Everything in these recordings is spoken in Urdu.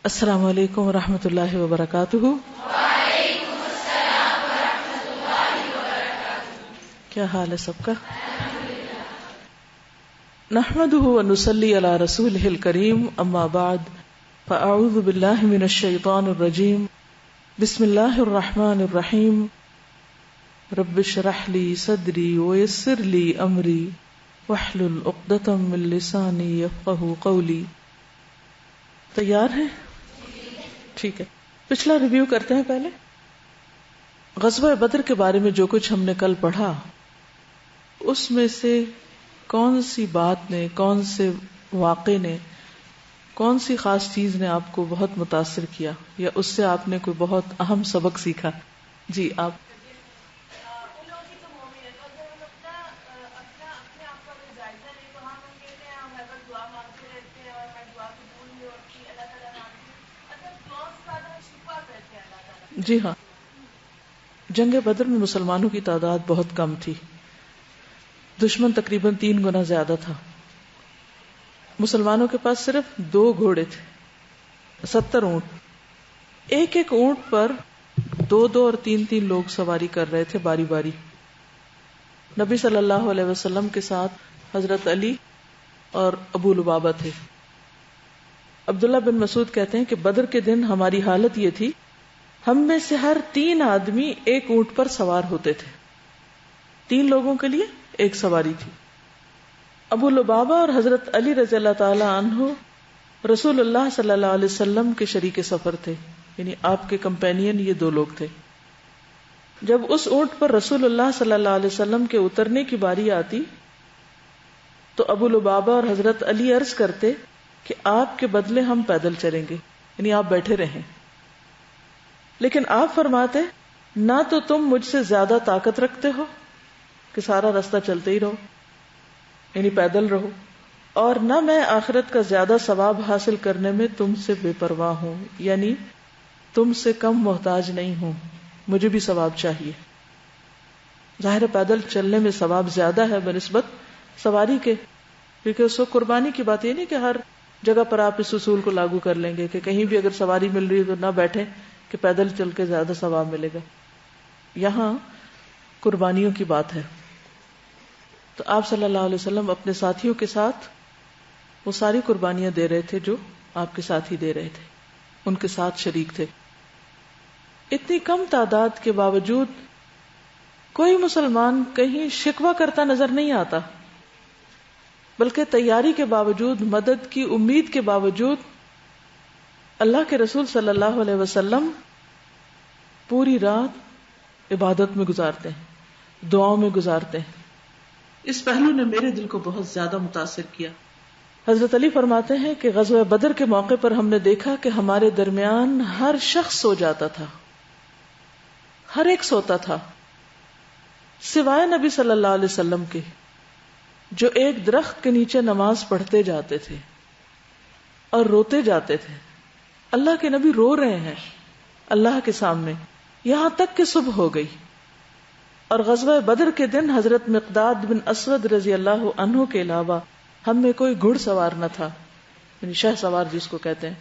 السلام علیکم ورحمۃ اللہ وبرکاتہ۔ وعلیکم السلام ورحمۃ اللہ وبرکاتہ۔ کیا حال ہے سب کا؟ نحمده ونصلی علی رسولہ الکریم، اما بعد فاعوذ باللہ من الشیطان الرجیم، بسم اللہ الرحمن الرحیم، رب اشرح لی صدری ویسر لی امری واحلل عقدۃ من لسانی یفقہوا قولی۔ تیار ہیں؟ ٹھیک ہے، پچھلا ریویو کرتے ہیں پہلے۔ غزوہ بدر کے بارے میں جو کچھ ہم نے کل پڑھا، اس میں سے کون سی بات نے، کون سے واقعے نے، کون سی خاص چیز نے آپ کو بہت متاثر کیا، یا اس سے آپ نے کوئی بہت اہم سبق سیکھا؟ جی آپ۔ جی ہاں، جنگ بدر میں مسلمانوں کی تعداد بہت کم تھی، دشمن تقریباً 3 گنا زیادہ تھا۔ مسلمانوں کے پاس صرف 2 گھوڑے تھے، 70 اونٹ، ایک ایک اونٹ پر 2 اور 3 لوگ سواری کر رہے تھے باری باری۔ نبی صلی اللہ علیہ وسلم کے ساتھ حضرت علی اور ابو لبابہ تھے۔ عبداللہ بن مسعود کہتے ہیں کہ بدر کے دن ہماری حالت یہ تھی، ہم میں سے ہر 3 آدمی ایک اونٹ پر سوار ہوتے تھے، 3 لوگوں کے لیے ایک سواری تھی۔ ابو لبابہ اور حضرت علی رضی اللہ تعالی عنہ رسول اللہ صلی اللہ علیہ وسلم کے شریک سفر تھے، یعنی آپ کے کمپینین یہ 2 لوگ تھے۔ جب اس اونٹ پر رسول اللہ صلی اللہ علیہ وسلم کے اترنے کی باری آتی تو ابو لبابہ اور حضرت علی عرض کرتے کہ آپ کے بدلے ہم پیدل چلیں گے، یعنی آپ بیٹھے رہیں۔ لیکن آپ فرماتے، نہ تو تم مجھ سے زیادہ طاقت رکھتے ہو کہ سارا راستہ چلتے ہی رہو، یعنی پیدل رہو، اور نہ میں آخرت کا زیادہ ثواب حاصل کرنے میں تم سے بے پرواہ ہوں، یعنی تم سے کم محتاج نہیں ہوں، مجھے بھی ثواب چاہیے۔ ظاہر پیدل چلنے میں ثواب زیادہ ہے بنسبت سواری کے، کیونکہ اس کو قربانی کی بات یہ نہیں کہ ہر جگہ پر آپ اس اصول کو لاگو کر لیں گے کہ کہیں بھی اگر سواری مل رہی ہے تو نہ بیٹھیں کہ پیدل چل کے زیادہ ثواب ملے گا۔ یہاں قربانیوں کی بات ہے۔ تو آپ صلی اللہ علیہ وسلم اپنے ساتھیوں کے ساتھ وہ ساری قربانیاں دے رہے تھے جو آپ کے ساتھی دے رہے تھے، ان کے ساتھ شریک تھے۔ اتنی کم تعداد کے باوجود کوئی مسلمان کہیں شکوہ کرتا نظر نہیں آتا، بلکہ تیاری کے باوجود، مدد کی امید کے باوجود اللہ کے رسول صلی اللہ علیہ وسلم پوری رات عبادت میں گزارتے ہیں، دعاؤں میں گزارتے ہیں۔ اس پہلو نے میرے دل کو بہت زیادہ متاثر کیا۔ حضرت علی فرماتے ہیں کہ غزوہ بدر کے موقع پر ہم نے دیکھا کہ ہمارے درمیان ہر شخص سو جاتا تھا، ہر ایک سوتا تھا، سوائے نبی صلی اللہ علیہ وسلم کے، جو ایک درخت کے نیچے نماز پڑھتے جاتے تھے اور روتے جاتے تھے۔ اللہ کے نبی رو رہے ہیں اللہ کے سامنے، یہاں تک کہ صبح ہو گئی۔ اور غزوہ بدر کے دن حضرت مقداد بن اسود رضی اللہ عنہ کے علاوہ ہم میں کوئی گھڑ سوار نہ تھا، یعنی شہ سوار جس کو کہتے ہیں۔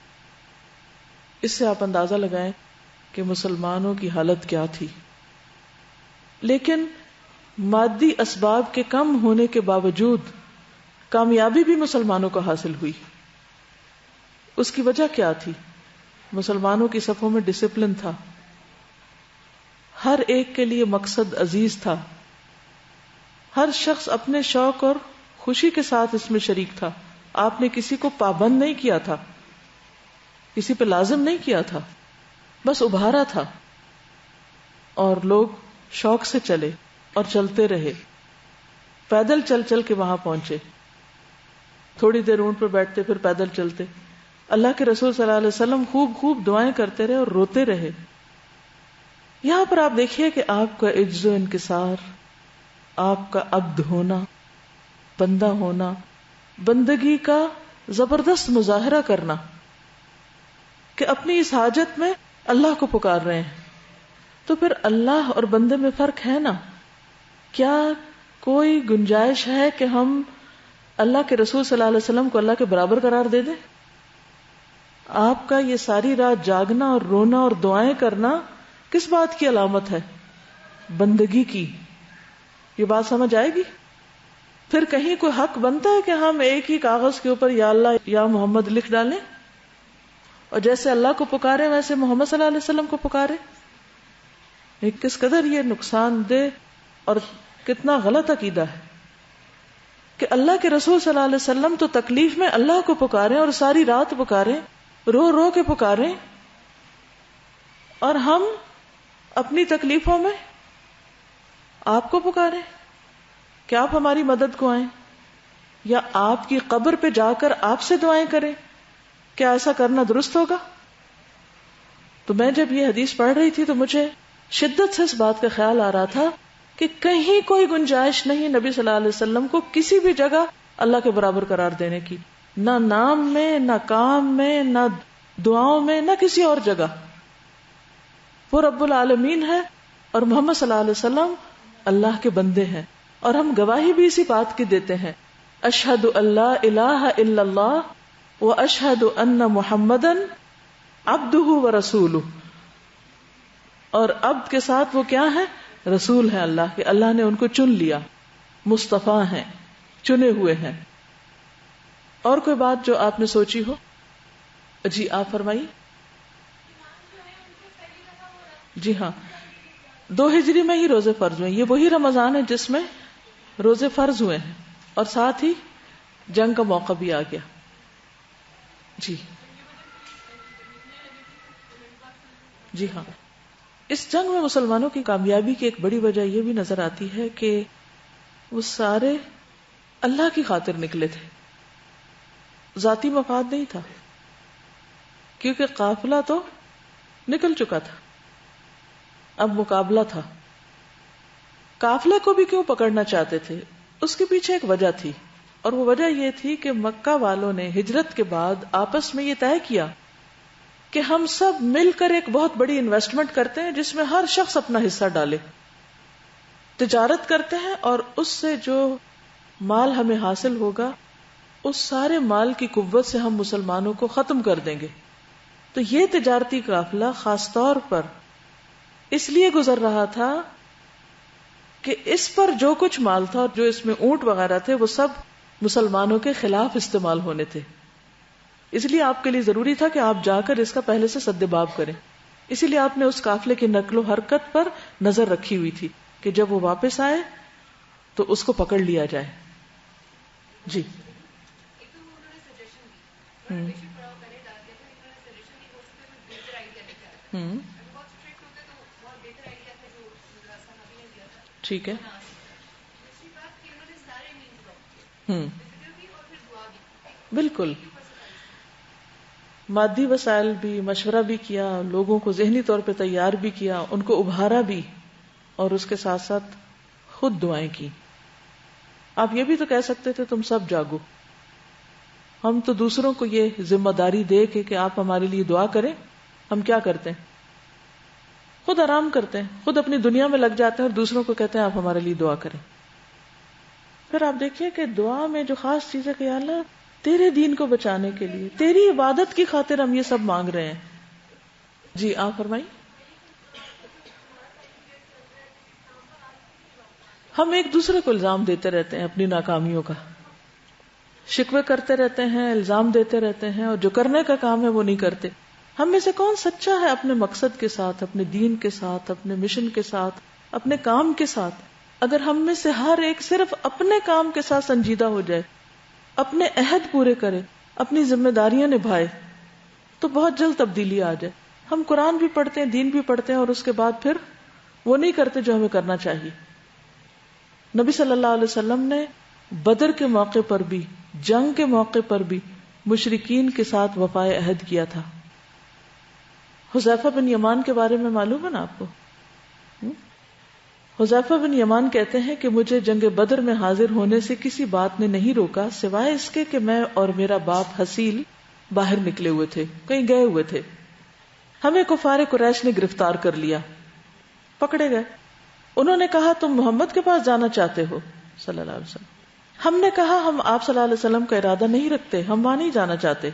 اس سے آپ اندازہ لگائیں کہ مسلمانوں کی حالت کیا تھی۔ لیکن مادی اسباب کے کم ہونے کے باوجود کامیابی بھی مسلمانوں کو حاصل ہوئی۔ اس کی وجہ کیا تھی؟ مسلمانوں کی صفوں میں ڈسپلن تھا، ہر ایک کے لیے مقصد عزیز تھا، ہر شخص اپنے شوق اور خوشی کے ساتھ اس میں شریک تھا۔ آپ نے کسی کو پابند نہیں کیا تھا، کسی پہ لازم نہیں کیا تھا، بس ابھارا تھا، اور لوگ شوق سے چلے اور چلتے رہے، پیدل چل چل کے وہاں پہنچے، تھوڑی دیر اونٹ پر بیٹھتے پھر پیدل چلتے۔ اللہ کے رسول صلی اللہ علیہ وسلم خوب دعائیں کرتے رہے اور روتے رہے۔ یہاں پر آپ دیکھیے کہ آپ کا عجز و انکسار، آپ کا عبد ہونا، بندہ ہونا، بندگی کا زبردست مظاہرہ کرنا کہ اپنی اس حاجت میں اللہ کو پکار رہے ہیں، تو پھر اللہ اور بندے میں فرق ہے نا۔ کیا کوئی گنجائش ہے کہ ہم اللہ کے رسول صلی اللہ علیہ وسلم کو اللہ کے برابر قرار دے دیں؟ آپ کا یہ ساری رات جاگنا اور رونا اور دعائیں کرنا کس بات کی علامت ہے؟ بندگی کی. یہ بات سمجھ آئے گی؟ پھر کہیں کوئی حق بنتا ہے کہ ہم ایک ہی کاغذ کے اوپر یا اللہ یا محمد لکھ ڈالیں اور جیسے اللہ کو پکارے ویسے محمد صلی اللہ علیہ وسلم کو پکارے؟ کس قدر یہ نقصان دہ اور کتنا غلط عقیدہ ہے کہ اللہ کے رسول صلی اللہ علیہ وسلم تو تکلیف میں اللہ کو پکاریں اور ساری رات پکاریں، رو رو کے پکاریں، اور ہم اپنی تکلیفوں میں آپ کو پکاریں کہ آپ ہماری مدد کو آئیں، یا آپ کی قبر پہ جا کر آپ سے دعائیں کریں. کیا ایسا کرنا درست ہوگا؟ تو میں جب یہ حدیث پڑھ رہی تھی تو مجھے شدت سے اس بات کا خیال آ رہا تھا کہ کہیں کوئی گنجائش نہیں نبی صلی اللہ علیہ وسلم کو کسی بھی جگہ اللہ کے برابر قرار دینے کی، نہ نام میں، نہ کام میں، نہ دعاؤں میں، نہ کسی اور جگہ. وہ رب العالمین ہے اور محمد صلی اللہ علیہ وسلم اللہ کے بندے ہیں، اور ہم گواہی بھی اسی بات کی دیتے ہیں. اشہد ان لا الہ الا اللہ و اشہد ان محمدن عبدہ و رسولہ. اور عبد کے ساتھ وہ کیا ہے؟ رسول ہے اللہ کے. اللہ نے ان کو چن لیا، مصطفیٰ ہیں، چنے ہوئے ہیں. اور کوئی بات جو آپ نے سوچی ہو؟ جی آپ فرمائیے. جی ہاں، 2 ہجری میں ہی روزے فرض ہوئے. یہ وہی رمضان ہے جس میں روزے فرض ہوئے ہیں، اور ساتھ ہی جنگ کا موقع بھی آ گیا. جی جی ہاں، اس جنگ میں مسلمانوں کی کامیابی کی ایک بڑی وجہ یہ بھی نظر آتی ہے کہ وہ سارے اللہ کی خاطر نکلے تھے، ذاتی مفاد نہیں تھا، کیونکہ قافلہ تو نکل چکا تھا، اب مقابلہ تھا. قافلے کو بھی کیوں پکڑنا چاہتے تھے؟ اس کے پیچھے ایک وجہ تھی، اور وہ وجہ یہ تھی کہ مکہ والوں نے ہجرت کے بعد آپس میں یہ طے کیا کہ ہم سب مل کر ایک بہت بڑی انویسٹمنٹ کرتے ہیں جس میں ہر شخص اپنا حصہ ڈالے. تجارت کرتے ہیں اور اس سے جو مال ہمیں حاصل ہوگا اس سارے مال کی قوت سے ہم مسلمانوں کو ختم کر دیں گے. تو یہ تجارتی قافلہ خاص طور پر اس لیے گزر رہا تھا کہ اس پر جو کچھ مال تھا اور جو اس میں اونٹ وغیرہ تھے وہ سب مسلمانوں کے خلاف استعمال ہونے تھے. اس لیے آپ کے لیے ضروری تھا کہ آپ جا کر اس کا پہلے سے سد باب کریں. اسی لیے آپ نے اس قافلے کی نقل و حرکت پر نظر رکھی ہوئی تھی کہ جب وہ واپس آئے تو اس کو پکڑ لیا جائے. جی ٹھیک ہے. بالکل، مادی وسائل بھی، مشورہ بھی کیا، لوگوں کو ذہنی طور پہ تیار بھی کیا، ان کو ابھارا بھی، اور اس کے ساتھ ساتھ خود دعائیں کی. آپ یہ بھی تو کہہ سکتے تھے تم سب جاگو. ہم تو دوسروں کو یہ ذمہ داری دے کہ آپ ہمارے لیے دعا کریں. ہم کیا کرتے ہیں؟ خود آرام کرتے ہیں، خود اپنی دنیا میں لگ جاتے ہیں اور دوسروں کو کہتے ہیں آپ ہمارے لیے دعا کریں. پھر آپ دیکھیے کہ دعا میں جو خاص چیز ہے کہ یا اللہ تیرے دین کو بچانے کے لیے، تیری عبادت کی خاطر ہم یہ سب مانگ رہے ہیں. جی آپ فرمائیں. ہم ایک دوسرے کو الزام دیتے رہتے ہیں اپنی ناکامیوں کا، شکوے کرتے رہتے ہیں، الزام دیتے رہتے ہیں، اور جو کرنے کا کام ہے وہ نہیں کرتے. ہم میں سے کون سچا ہے اپنے مقصد کے ساتھ، اپنے دین کے ساتھ، اپنے مشن کے ساتھ، اپنے کام کے ساتھ؟ اگر ہم میں سے ہر ایک صرف اپنے کام کے ساتھ سنجیدہ ہو جائے، اپنے عہد پورے کرے، اپنی ذمہ داریاں نبھائے، تو بہت جلد تبدیلی آ جائے. ہم قرآن بھی پڑھتے ہیں، دین بھی پڑھتے ہیں، اور اس کے بعد پھر وہ نہیں کرتے جو ہمیں کرنا چاہیے. نبی صلی اللہ علیہ وسلم نے بدر کے موقع پر بھی، جنگ کے موقع پر بھی مشرکین کے ساتھ وفائے عہد کیا تھا. حذیفہ بن یمان کے بارے میں معلوم ہے نا آپ کو؟ حذیفہ بن یمان کہتے ہیں کہ مجھے جنگ بدر میں حاضر ہونے سے کسی بات نے نہیں روکا سوائے اس کے کہ میں اور میرا باپ حسیل باہر نکلے ہوئے تھے، کہیں گئے ہوئے تھے. ہمیں کفار قریش نے گرفتار کر لیا، پکڑے گئے. انہوں نے کہا تم محمد کے پاس جانا چاہتے ہو صلی اللہ علیہ وسلم. ہم نے کہا ہم آپ صلی اللہ علیہ وسلم کا ارادہ نہیں رکھتے، ہم وہاں نہیں جانا چاہتے.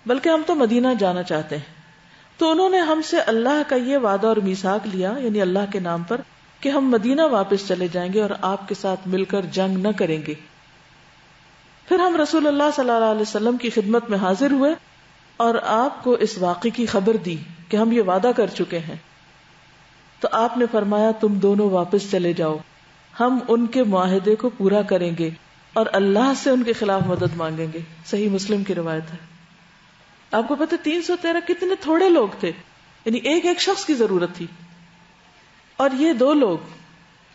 بلکہ ہم تو مدینہ جانا چاہتے ہیں. تو انہوں نے ہم سے اللہ کا یہ وعدہ اور میثاق لیا، یعنی اللہ کے نام پر، کہ ہم مدینہ واپس چلے جائیں گے اور آپ کے ساتھ مل کر جنگ نہ کریں گے. پھر ہم رسول اللہ صلی اللہ علیہ وسلم کی خدمت میں حاضر ہوئے اور آپ کو اس واقعے کی خبر دی کہ ہم یہ وعدہ کر چکے ہیں. تو آپ نے فرمایا تم دونوں واپس چلے جاؤ، ہم ان کے معاہدے کو پورا کریں گے اور اللہ سے ان کے خلاف مدد مانگیں گے. صحیح مسلم کی روایت ہے. آپ کو پتہ 313 کتنے تھوڑے لوگ تھے، یعنی ایک ایک شخص کی ضرورت تھی، اور یہ 2 لوگ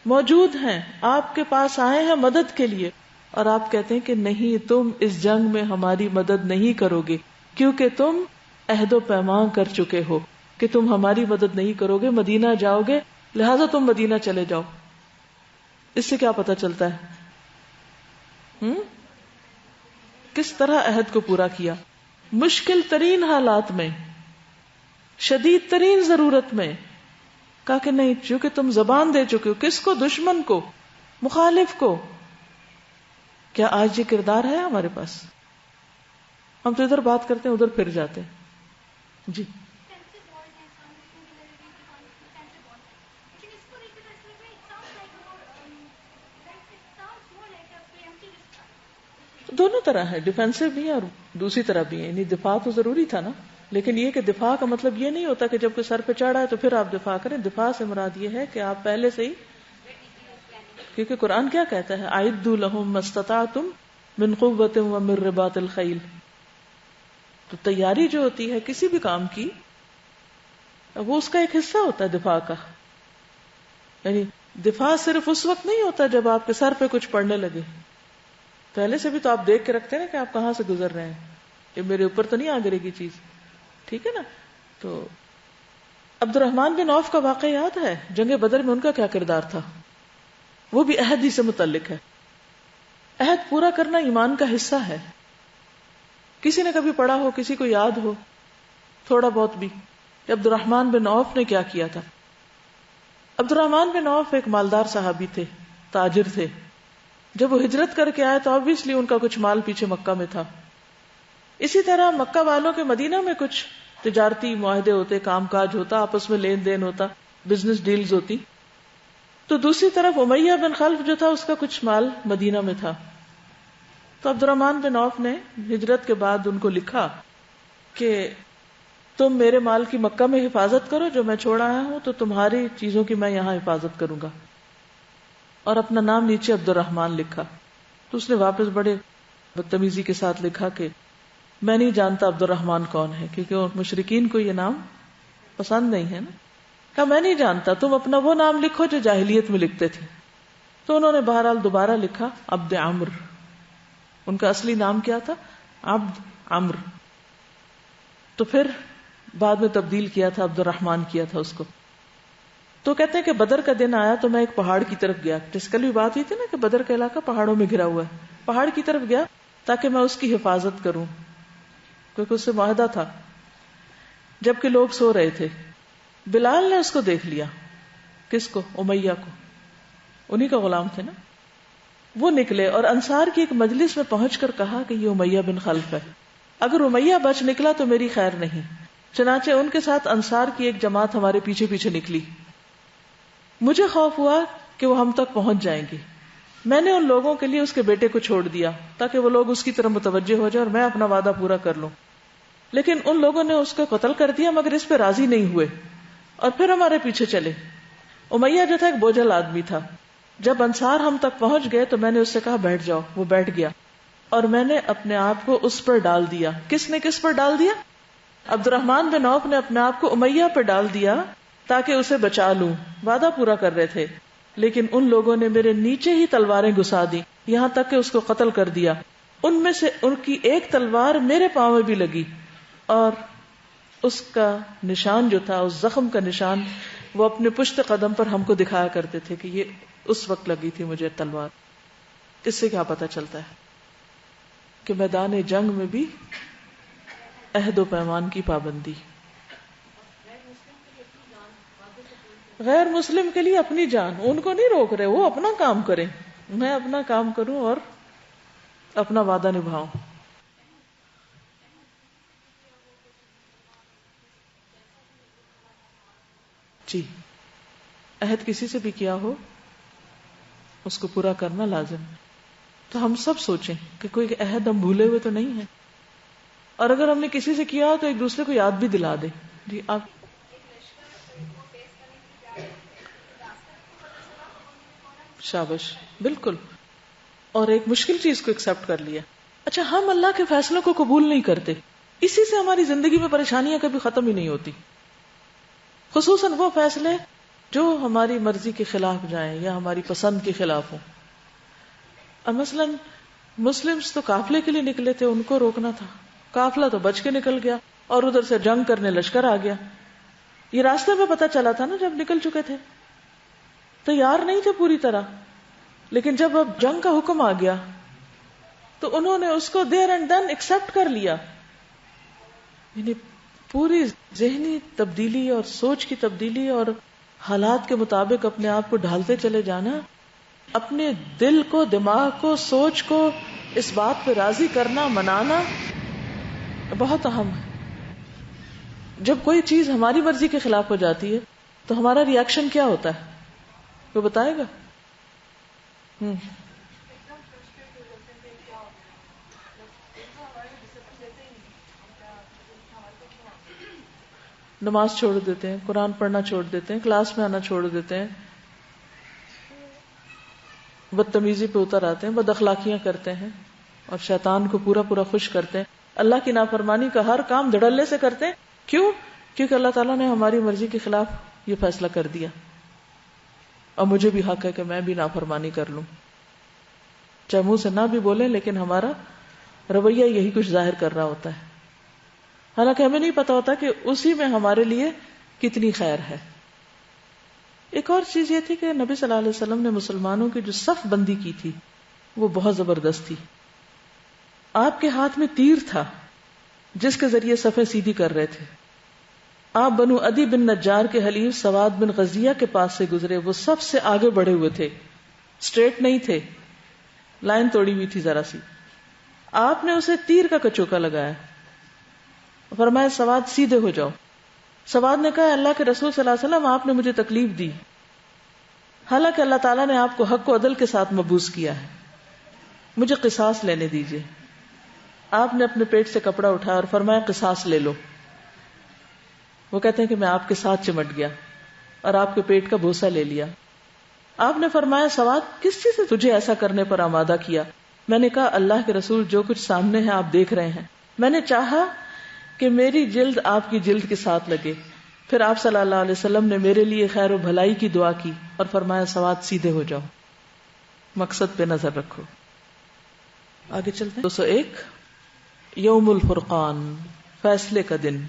موجود ہیں، آپ کے پاس آئے ہیں مدد کے لیے، اور آپ کہتے ہیں کہ نہیں، تم اس جنگ میں ہماری مدد نہیں کرو گے کیونکہ تم عہد و پیمان کر چکے ہو کہ تم ہماری مدد نہیں کرو گے، مدینہ جاؤ گے، لہذا تم مدینہ چلے جاؤ. اس سے کیا پتہ چلتا ہے کس طرح عہد کو پورا کیا. مشکل ترین حالات میں، شدید ترین ضرورت میں کہا کہ نہیں، چونکہ تم زبان دے چکے ہو. کس کو؟ دشمن کو، مخالف کو. کیا آج یہ کردار ہے ہمارے پاس؟ ہم تو ادھر بات کرتے ہیں، ادھر پھر جاتے ہیں. جی دونوں طرح ہے، ڈیفینسو بھی ہے اور دوسری طرح بھی ہے. یعنی دفاع تو ضروری تھا نا، لیکن یہ کہ دفاع کا مطلب یہ نہیں ہوتا کہ جب کوئی سر پہ چڑھا ہے تو پھر آپ دفاع کریں. دفاع سے مراد یہ ہے کہ آپ پہلے سے ہی، کیونکہ قرآن کیا کہتا ہے، اعدوا لهم ما استطعتم من قوة ومن رباط الخیل. تو تیاری جو ہوتی ہے کسی بھی کام کی، وہ اس کا ایک حصہ ہوتا ہے دفاع کا. یعنی دفاع صرف اس وقت نہیں ہوتا جب آپ کے سر پہ کچھ پڑنے لگے، پہلے سے بھی تو آپ دیکھ کے رکھتے ہیں نا کہ آپ کہاں سے گزر رہے ہیں، یہ میرے اوپر تو نہیں آ گرے گی چیز، ٹھیک ہے نا. تو عبد الرحمن بن عوف کا واقعہ یاد ہے، جنگ بدر میں ان کا کیا کردار تھا؟ وہ بھی عہد ہی سے متعلق ہے. عہد پورا کرنا ایمان کا حصہ ہے. کسی نے کبھی پڑھا ہو، کسی کو یاد ہو تھوڑا بہت بھی، کہ عبد الرحمن بن عوف نے کیا کیا تھا؟ عبد الرحمن بن عوف ایک مالدار صحابی تھے، تاجر تھے. جب وہ ہجرت کر کے آئے تو obviously ان کا کچھ مال پیچھے مکہ میں تھا. اسی طرح مکہ والوں کے مدینہ میں کچھ تجارتی معاہدے ہوتے، کام کاج ہوتا، آپس میں لین دین ہوتا، بزنس ڈیلز ہوتی. تو دوسری طرف امیہ بن خلف جو تھا، اس کا کچھ مال مدینہ میں تھا. تو عبد الرحمن بن عوف نے ہجرت کے بعد ان کو لکھا کہ تم میرے مال کی مکہ میں حفاظت کرو، جو میں چھوڑ آیا ہوں، تو تمہاری چیزوں کی میں یہاں حفاظت کروں گا. اور اپنا نام نیچے عبد الرحمن لکھا. تو اس نے واپس بڑے بدتمیزی کے ساتھ لکھا کہ میں نہیں جانتا عبد الرحمن کون ہے، کیونکہ مشرکین کو یہ نام پسند نہیں ہے نا. کہا میں نہیں جانتا، تم اپنا وہ نام لکھو جو جاہلیت میں لکھتے تھے. تو انہوں نے بہرحال دوبارہ لکھا عبد عمر. ان کا اصلی نام کیا تھا؟ عبد عمر. تو پھر بعد میں تبدیل کیا تھا، عبد الرحمن کیا تھا اس کو. تو کہتے ہیں کہ بدر کا دن آیا تو میں ایک پہاڑ کی طرف گیا. جس کل بھی بات ہوئی تھی نا کہ بدر کا علاقہ پہاڑوں میں گھرا ہوا ہے. پہاڑ کی طرف گیا تاکہ میں اس کی حفاظت کروں، کیونکہ اس سے معاہدہ تھا. جبکہ لوگ سو رہے تھے، بلال نے اس کو دیکھ لیا. کس کو؟ امیہ کو. انہی کا غلام تھے نا. وہ نکلے اور انصار کی ایک مجلس میں پہنچ کر کہا کہ یہ امیہ بن خلف ہے، اگر امیہ بچ نکلا تو میری خیر نہیں. چنانچہ ان کے ساتھ انصار کی ایک جماعت ہمارے پیچھے پیچھے نکلی. مجھے خوف ہوا کہ وہ ہم تک پہنچ جائیں گے. میں نے ان لوگوں کے لیے اس کے بیٹے کو چھوڑ دیا تاکہ وہ لوگ اس کی طرف متوجہ ہو جائے اور میں اپنا وعدہ پورا کر لوں. لیکن ان لوگوں نے اس کو قتل کر دیا، مگر اس پہ راضی نہیں ہوئے اور پھر ہمارے پیچھے چلے. امیہ جو تھا ایک بوجھل آدمی تھا. جب انصار ہم تک پہنچ گئے تو میں نے اس سے کہا بیٹھ جاؤ. وہ بیٹھ گیا اور میں نے اپنے آپ کو اس پر ڈال دیا. کس نے کس پر ڈال دیا؟ عبد الرحمن بن عوف نے اپنے آپ کو امیہ پر ڈال دیا تاکہ اسے بچا لوں. وعدہ پورا کر رہے تھے، لیکن ان لوگوں نے میرے نیچے ہی تلواریں گھسا دی، یہاں تک کہ اس کو قتل کر دیا. ان میں سے ان کی ایک تلوار میرے پاؤں میں بھی لگی اور اس کا نشان جو تھا، اس زخم کا نشان، وہ اپنے پشت قدم پر ہم کو دکھایا کرتے تھے کہ یہ اس وقت لگی تھی مجھے تلوار. اس سے کیا پتا چلتا ہے کہ میدان جنگ میں بھی عہد و پیمان کی پابندی. غیر مسلم کے لیے اپنی جان، ان کو نہیں روک رہے، وہ اپنا کام کریں، میں اپنا کام کروں اور اپنا وعدہ نبھاؤں. جی، عہد کسی سے بھی کیا ہو اس کو پورا کرنا لازم ہے. تو ہم سب سوچیں کہ کوئی عہد ہم بھولے ہوئے تو نہیں ہیں، اور اگر ہم نے کسی سے کیا ہو تو ایک دوسرے کو یاد بھی دلا دیں. جی آپ. شابش، بالکل. اور ایک مشکل چیز کو ایکسپٹ کر لیا. اچھا، ہم اللہ کے فیصلوں کو قبول نہیں کرتے، اسی سے ہماری زندگی میں پریشانیاں کبھی ختم ہی نہیں ہوتی، خصوصاً وہ فیصلے جو ہماری مرضی کے خلاف جائیں یا ہماری پسند کے خلاف ہوں. اب مثلاً مسلمز تو قافلے کے لیے نکلے تھے، ان کو روکنا تھا، قافلہ تو بچ کے نکل گیا اور ادھر سے جنگ کرنے لشکر آ گیا. یہ راستے میں پتہ چلا تھا نا، جب نکل چکے تھے تیار نہیں تھے پوری طرح، لیکن جب اب جنگ کا حکم آ گیا تو انہوں نے اس کو دیر اینڈ دن ایکسپٹ کر لیا. یعنی پوری ذہنی تبدیلی اور سوچ کی تبدیلی اور حالات کے مطابق اپنے آپ کو ڈھالتے چلے جانا، اپنے دل کو، دماغ کو، سوچ کو اس بات پہ راضی کرنا، منانا بہت اہم ہے. جب کوئی چیز ہماری مرضی کے خلاف ہو جاتی ہے تو ہمارا ری ایکشن کیا ہوتا ہے؟ وہ بتائے گا؟ نماز چھوڑ دیتے ہیں، قرآن پڑھنا چھوڑ دیتے ہیں، کلاس میں آنا چھوڑ دیتے ہیں، بدتمیزی پہ اتر آتے ہیں، بد اخلاقیاں کرتے ہیں اور شیطان کو پورا پورا خوش کرتے ہیں. اللہ کی نافرمانی کا ہر کام دھڑلے سے کرتے ہیں. کیوں؟ کیونکہ اللہ تعالیٰ نے ہماری مرضی کے خلاف یہ فیصلہ کر دیا، اور مجھے بھی حق ہے کہ میں بھی نافرمانی کر لوں. چاہے منہ سے نہ بھی بولیں لیکن ہمارا رویہ یہی کچھ ظاہر کر رہا ہوتا ہے، حالانکہ ہمیں نہیں پتا ہوتا کہ اسی میں ہمارے لیے کتنی خیر ہے. ایک اور چیز یہ تھی کہ نبی صلی اللہ علیہ وسلم نے مسلمانوں کی جو صف بندی کی تھی وہ بہت زبردست تھی. آپ کے ہاتھ میں تیر تھا جس کے ذریعے صفیں سیدھی کر رہے تھے. آپ بنو عدی بن نجار کے حلیف سواد بن غزیہ کے پاس سے گزرے، وہ سب سے آگے بڑھے ہوئے تھے، اسٹریٹ نہیں تھے، لائن توڑی ہوئی تھی ذرا سی. آپ نے اسے تیر کا کچوکا لگایا، فرمایا سواد سیدھے ہو جاؤ. سواد نے کہا اللہ کے رسول صلی اللہ علیہ وسلم آپ نے مجھے تکلیف دی، حالانکہ اللہ تعالیٰ نے آپ کو حق و عدل کے ساتھ مبعوث کیا ہے، مجھے قصاص لینے دیجیے. آپ نے اپنے پیٹ سے کپڑا اٹھایا اور فرمایا قصاص لے لو. وہ کہتے ہیں کہ میں آپ کے ساتھ چمٹ گیا اور آپ کے پیٹ کا بوسہ لے لیا. آپ نے فرمایا سواد کس چیز نے تجھے ایسا کرنے پر آمادہ کیا؟ میں نے کہا اللہ کے رسول جو کچھ سامنے ہے آپ دیکھ رہے ہیں، میں نے چاہا کہ میری جلد آپ کی جلد کے ساتھ لگے. پھر آپ صلی اللہ علیہ وسلم نے میرے لیے خیر و بھلائی کی دعا کی اور فرمایا سواد سیدھے ہو جاؤ، مقصد پہ نظر رکھو. آگے چلتے ہیں. 201 یوم الفرقان، فیصلے کا دن.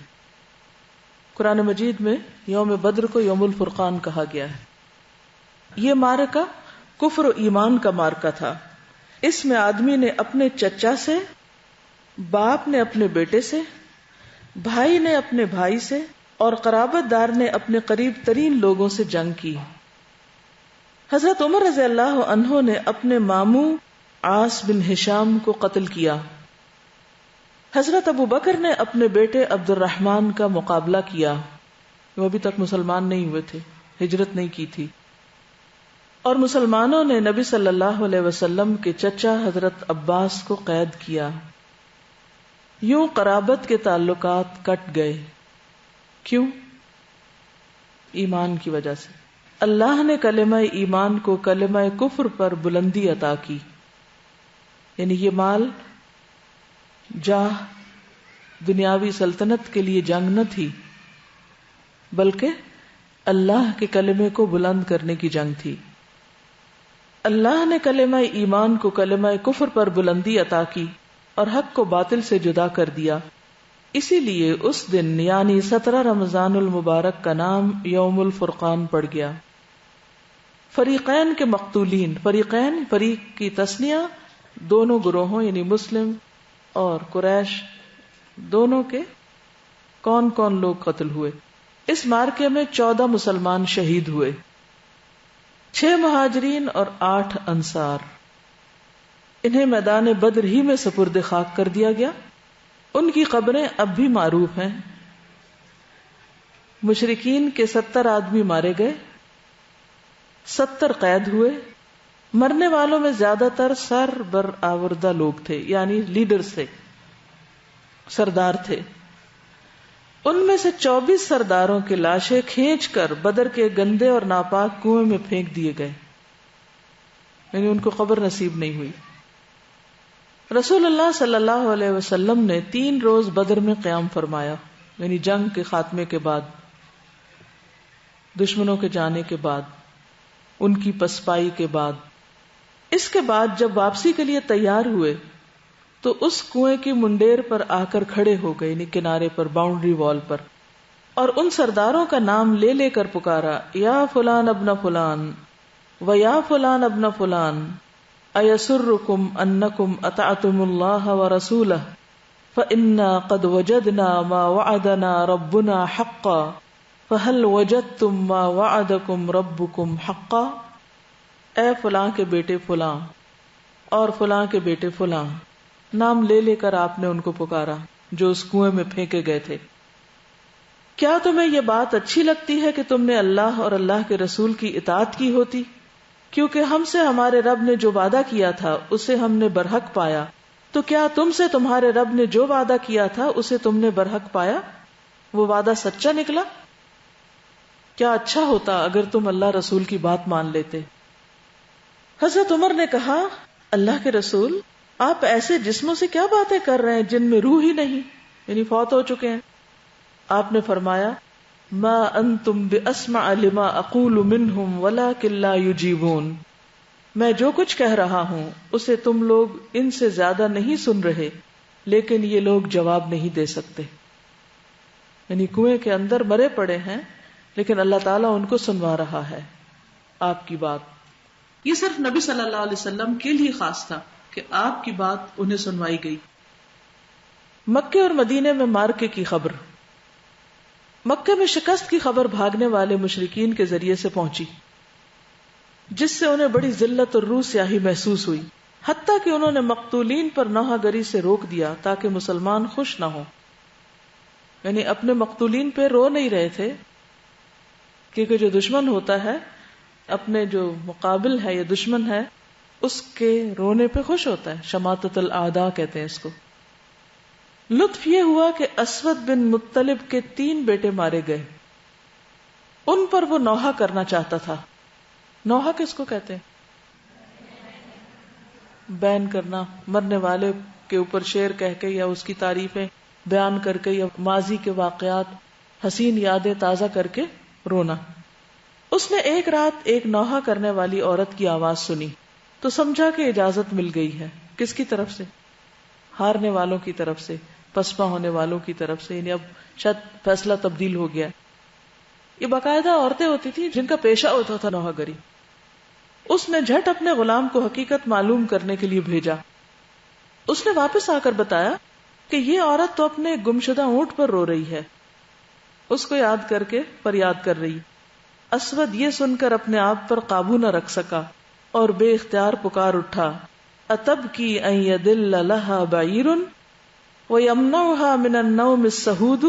قرآن مجید میں یوم بدر کو یوم الفرقان کہا گیا ہے. یہ معرکہ کفر و ایمان کا معرکہ تھا. اس میں آدمی نے اپنے چچا سے، باپ نے اپنے بیٹے سے، بھائی نے اپنے بھائی سے اور قرابت دار نے اپنے قریب ترین لوگوں سے جنگ کی. حضرت عمر رضی اللہ عنہ نے اپنے ماموں عاص بن ہشام کو قتل کیا. حضرت ابو بکر نے اپنے بیٹے عبد الرحمن کا مقابلہ کیا، وہ ابھی تک مسلمان نہیں ہوئے تھے، ہجرت نہیں کی تھی. اور مسلمانوں نے نبی صلی اللہ علیہ وسلم کے چچا حضرت عباس کو قید کیا. یوں قرابت کے تعلقات کٹ گئے. کیوں؟ ایمان کی وجہ سے. اللہ نے کلمہ ایمان کو کلمہ کفر پر بلندی عطا کی. یعنی یہ مال، جاہ، دنیاوی سلطنت کے لیے جنگ نہ تھی، بلکہ اللہ کے کلمے کو بلند کرنے کی جنگ تھی. اللہ نے کلمہ ایمان کو کلمہ کفر پر بلندی عطا کی اور حق کو باطل سے جدا کر دیا. اسی لیے اس دن یعنی 17 رمضان المبارک کا نام یوم الفرقان پڑ گیا. فریقین کے مقتولین، فریقین فریق کی تسنیہ دونوں گروہوں یعنی مسلم اور قریش دونوں کے کون کون لوگ قتل ہوئے. اس مارکے میں 14 مسلمان شہید ہوئے، 6 مہاجرین اور 8 انصار. انہیں میدان بدر ہی میں سپرد خاک کر دیا گیا. ان کی قبریں اب بھی معروف ہیں. مشرکین کے 70 آدمی مارے گئے، 70 قید ہوئے. مرنے والوں میں زیادہ تر سر برآوردہ لوگ تھے، یعنی لیڈرز تھے، سردار تھے. ان میں سے 24 سرداروں کی لاشیں کھینچ کر بدر کے گندے اور ناپاک کنویں میں پھینک دیے گئے، یعنی ان کو قبر نصیب نہیں ہوئی. رسول اللہ صلی اللہ علیہ وسلم نے 3 روز بدر میں قیام فرمایا، یعنی جنگ کے خاتمے کے بعد، دشمنوں کے جانے کے بعد، ان کی پسپائی کے بعد. اس کے بعد جب واپسی کے لیے تیار ہوئے تو اس کنویں کی منڈیر پر آ کر کھڑے ہو گئے، یعنی کنارے پر، باؤنڈری وال پر، اور ان سرداروں کا نام لے لے کر پکارا، یا فلان ابن فلان و یا فلان ابن فلان ایسرکم انکم اطعتم اللہ ورسولہ فإنا قد وجدنا ما وعدنا ربنا حقا فہل وجدتم ما وعدکم ربکم حقا. اے فلاں کے بیٹے فلاں اور فلاں کے بیٹے فلاں، نام لے لے کر آپ نے ان کو پکارا جو اس کنویں میں پھینکے گئے تھے. کیا تمہیں یہ بات اچھی لگتی ہے کہ تم نے اللہ اور اللہ کے رسول کی اطاعت کی ہوتی؟ کیونکہ ہم سے ہمارے رب نے جو وعدہ کیا تھا اسے ہم نے برحق پایا، تو کیا تم سے تمہارے رب نے جو وعدہ کیا تھا اسے تم نے برحق پایا؟ وہ وعدہ سچا نکلا؟ کیا اچھا ہوتا اگر تم اللہ رسول کی بات مان لیتے. حضرت عمر نے کہا، اللہ کے رسول، آپ ایسے جسموں سے کیا باتیں کر رہے ہیں جن میں روح ہی نہیں، یعنی فوت ہو چکے ہیں. آپ نے فرمایا، ما انتم باسمع لما اقول منہم ولکن لا یجیبون. میں جو کچھ کہہ رہا ہوں اسے تم لوگ ان سے زیادہ نہیں سن رہے، لیکن یہ لوگ جواب نہیں دے سکتے. یعنی کنویں کے اندر مرے پڑے ہیں لیکن اللہ تعالیٰ ان کو سنوا رہا ہے آپ کی بات. یہ صرف نبی صلی اللہ علیہ وسلم کے لیے خاص تھا کہ آپ کی بات انہیں سنوائی گئی. مکے اور مدینے میں مارکے کی خبر. مکے میں شکست کی خبر بھاگنے والے مشرکین کے ذریعے سے پہنچی، جس سے انہیں بڑی ذلت اور روح سیاہی محسوس ہوئی، حتیٰ کہ انہوں نے مقتولین پر نوحہ گری سے روک دیا تاکہ مسلمان خوش نہ ہوں. یعنی اپنے مقتولین پہ رو نہیں رہے تھے، کیونکہ جو دشمن ہوتا ہے، اپنے جو مقابل ہے یا دشمن ہے، اس کے رونے پہ خوش ہوتا ہے. شماتت الاعداء کہتے ہیں اس کو. لطف یہ ہوا کہ اسود بن مطلب کے 3 بیٹے مارے گئے. ان پر وہ نوحہ کرنا چاہتا تھا. نوحہ کس کو کہتے ہیں؟ بیان کرنا، مرنے والے کے اوپر شعر کہہ کے یا اس کی تعریفیں بیان کر کے یا ماضی کے واقعات، حسین یادیں تازہ کر کے رونا. اس نے ایک رات ایک نوحہ کرنے والی عورت کی آواز سنی تو سمجھا کہ اجازت مل گئی ہے. کس کی طرف سے؟ ہارنے والوں کی طرف سے، پسپا ہونے والوں کی طرف سے. یعنی اب شاید فیصلہ تبدیل ہو گیا. یہ باقاعدہ عورتیں ہوتی تھیں جن کا پیشہ ہوتا تھا نوحہ گری. اس نے جھٹ اپنے غلام کو حقیقت معلوم کرنے کے لیے بھیجا. اس نے واپس آ کر بتایا کہ یہ عورت تو اپنے گمشدہ اونٹ پر رو رہی ہے، اس کو یاد کر کے فریاد کر رہی. اسود یہ سن کر اپنے آپ پر قابو نہ رکھ سکا اور بے اختیار پکار اٹھا، اتبکی ان یدل لها بعیر ویمنعها من النوم السہود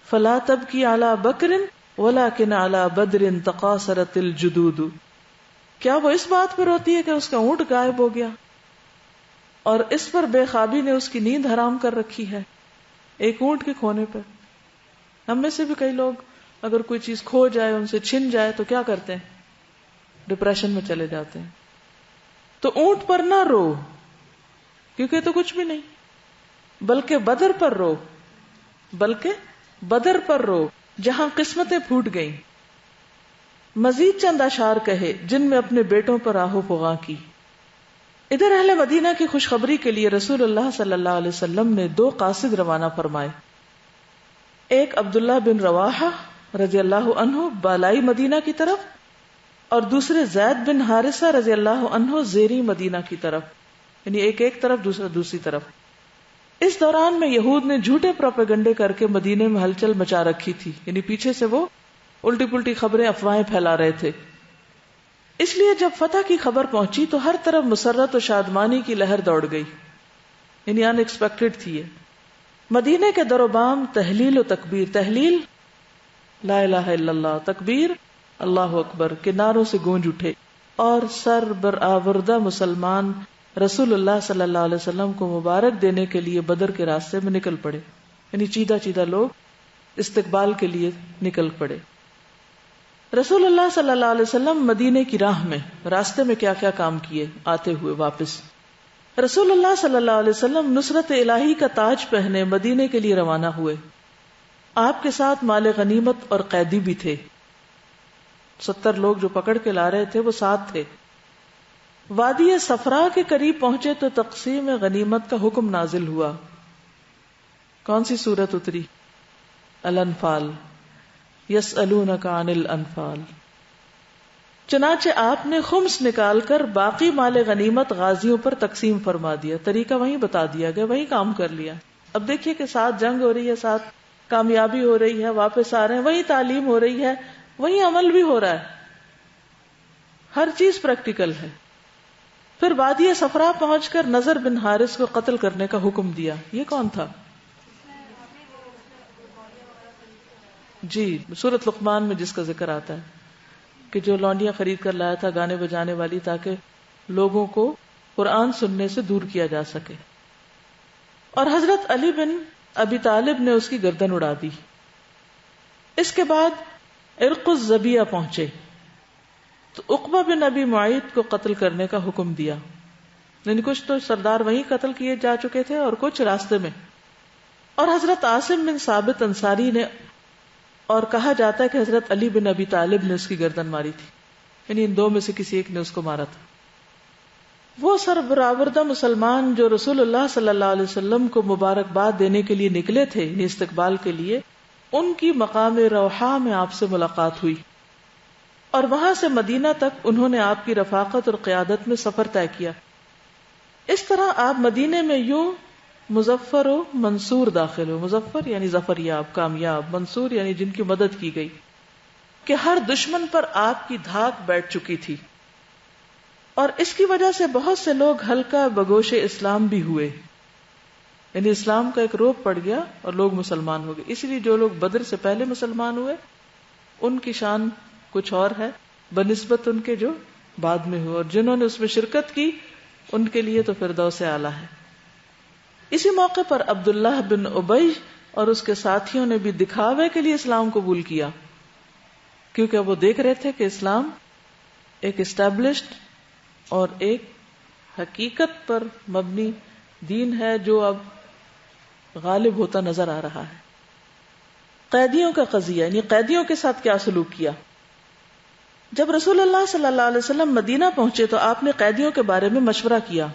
فلا تبکی علی بکر ولکن علی بدر تقاصرت الجدود. کیا وہ اس بات پر روتی ہے کہ اس کا اونٹ غائب ہو گیا اور اس پر بے خوابی نے اس کی نیند حرام کر رکھی ہے؟ ایک اونٹ کے کھونے پر. ہم میں سے بھی کئی لوگ اگر کوئی چیز کھو جائے، ان سے چھن جائے تو کیا کرتے ہیں؟ ڈپریشن میں چلے جاتے ہیں. تو اونٹ پر نہ رو، کیونکہ تو کچھ بھی نہیں، بلکہ بدر پر رو، بلکہ بدر پر رو جہاں قسمتیں پھوٹ گئیں. مزید چند اشعار کہے جن میں اپنے بیٹوں پر آہو فغاں کی. ادھر اہل مدینہ کی خوشخبری کے لیے رسول اللہ صلی اللہ علیہ وسلم نے 2 قاصد روانہ فرمائے. ایک عبداللہ بن رواحہ رضی اللہ عنہ بالائی مدینہ کی طرف، اور دوسرے زید بن حارثہ رضی اللہ عنہ زیری مدینہ کی طرف. یعنی ایک طرف، دوسرا دوسری طرف. اس دوران میں یہود نے جھوٹے پروپیگنڈے کر کے مدینے میں ہلچل مچا رکھی تھی. یعنی پیچھے سے وہ الٹی پلٹی خبریں، افواہیں پھیلا رہے تھے. اس لیے جب فتح کی خبر پہنچی تو ہر طرف مسرت و شادمانی کی لہر دوڑ گئی. یعنی ان ایکسپیکٹڈ تھی یہ. مدینے کے در و بام تہلیل و تکبیر. تہلیل لا الہ الا اللہ، تکبیر، اللہ اکبر کے نعروں سے گونج اٹھے، اور سر برآوردہ مسلمان رسول اللہ صلی اللہ علیہ وسلم کو مبارک دینے کے لیے بدر کے راستے میں نکل پڑے، یعنی چیدہ چیدہ لوگ استقبال کے لیے نکل پڑے۔ رسول اللہ صلی اللہ علیہ وسلم مدینے کی راہ میں راستے میں کیا کیا کام کیے آتے ہوئے واپس۔ رسول اللہ صلی اللہ علیہ وسلم نصرت الہی کا تاج پہنے مدینے کے لیے روانہ ہوئے۔ آپ کے ساتھ مال غنیمت اور قیدی بھی تھے، 70 لوگ جو پکڑ کے لا رہے تھے وہ ساتھ تھے۔ وادی صفرا کے قریب پہنچے تو تقسیم غنیمت کا حکم نازل ہوا۔ کون سی سورت اتری؟ الانفال، یسألونک عن الانفال۔ چنانچہ آپ نے خمس نکال کر باقی مال غنیمت غازیوں پر تقسیم فرما دیا، طریقہ وہیں بتا دیا گیا، وہیں کام کر لیا۔ اب دیکھیے کہ ساتھ جنگ ہو رہی ہے، ساتھ کامیابی ہو رہی ہے، واپس آ رہے ہیں، وہیں تعلیم ہو رہی ہے، وہیں عمل بھی ہو رہا ہے، ہر چیز پریکٹیکل ہے۔ پھر وادی صفرا پہنچ کر نضر بن حارث کو قتل کرنے کا حکم دیا۔ یہ کون تھا؟ جی، سورۃ لقمان میں جس کا ذکر آتا ہے کہ جو لونڈیاں خرید کر لایا تھا گانے بجانے والی، تاکہ لوگوں کو قرآن سننے سے دور کیا جا سکے، اور حضرت علی بن ابی طالب نے اس کی گردن اڑا دی۔ اس کے بعد عرق الزبیہ پہنچے تو عقبہ بن ابی معیط کو قتل کرنے کا حکم دیا، یعنی کچھ تو سردار وہیں قتل کیے جا چکے تھے اور کچھ راستے میں۔ اور حضرت عاصم بن ثابت انصاری نے، اور کہا جاتا ہے کہ حضرت علی بن ابی طالب نے اس کی گردن ماری تھی، یعنی ان دو میں سے کسی ایک نے اس کو مارا تھا۔ وہ سربراوردہ مسلمان جو رسول اللہ صلی اللہ علیہ وسلم کو مبارکباد دینے کے لیے نکلے تھے، یعنی استقبال کے لیے، ان کی مقام روحا میں آپ سے ملاقات ہوئی، اور وہاں سے مدینہ تک انہوں نے آپ کی رفاقت اور قیادت میں سفر طے کیا۔ اس طرح آپ مدینے میں یوں مظفر و منصور داخل ہو، مظفر یعنی ظفر یاب، کامیاب، منصور یعنی جن کی مدد کی گئی، کہ ہر دشمن پر آپ کی دھاک بیٹھ چکی تھی، اور اس کی وجہ سے بہت سے لوگ ہلکا بگوش اسلام بھی ہوئے، یعنی اسلام کا ایک روب پڑ گیا اور لوگ مسلمان ہو گئے۔ اسی لیے جو لوگ بدر سے پہلے مسلمان ہوئے ان کی شان کچھ اور ہے بنسبت ان کے جو بعد میں ہوئے، اور جنہوں نے اس میں شرکت کی ان کے لیے تو فردوس اعلیٰ ہے۔ اسی موقع پر عبداللہ بن ابی اور اس کے ساتھیوں نے بھی دکھاوے کے لیے اسلام قبول کیا، کیونکہ وہ دیکھ رہے تھے کہ اسلام ایک اسٹیبلشڈ اور ایک حقیقت پر مبنی دین ہے جو اب غالب ہوتا نظر آ رہا ہے۔ قیدیوں کا قضیہ، یعنی قیدیوں کے ساتھ کیا سلوک کیا۔ جب رسول اللہ صلی اللہ علیہ وسلم مدینہ پہنچے تو آپ نے قیدیوں کے بارے میں مشورہ کیا۔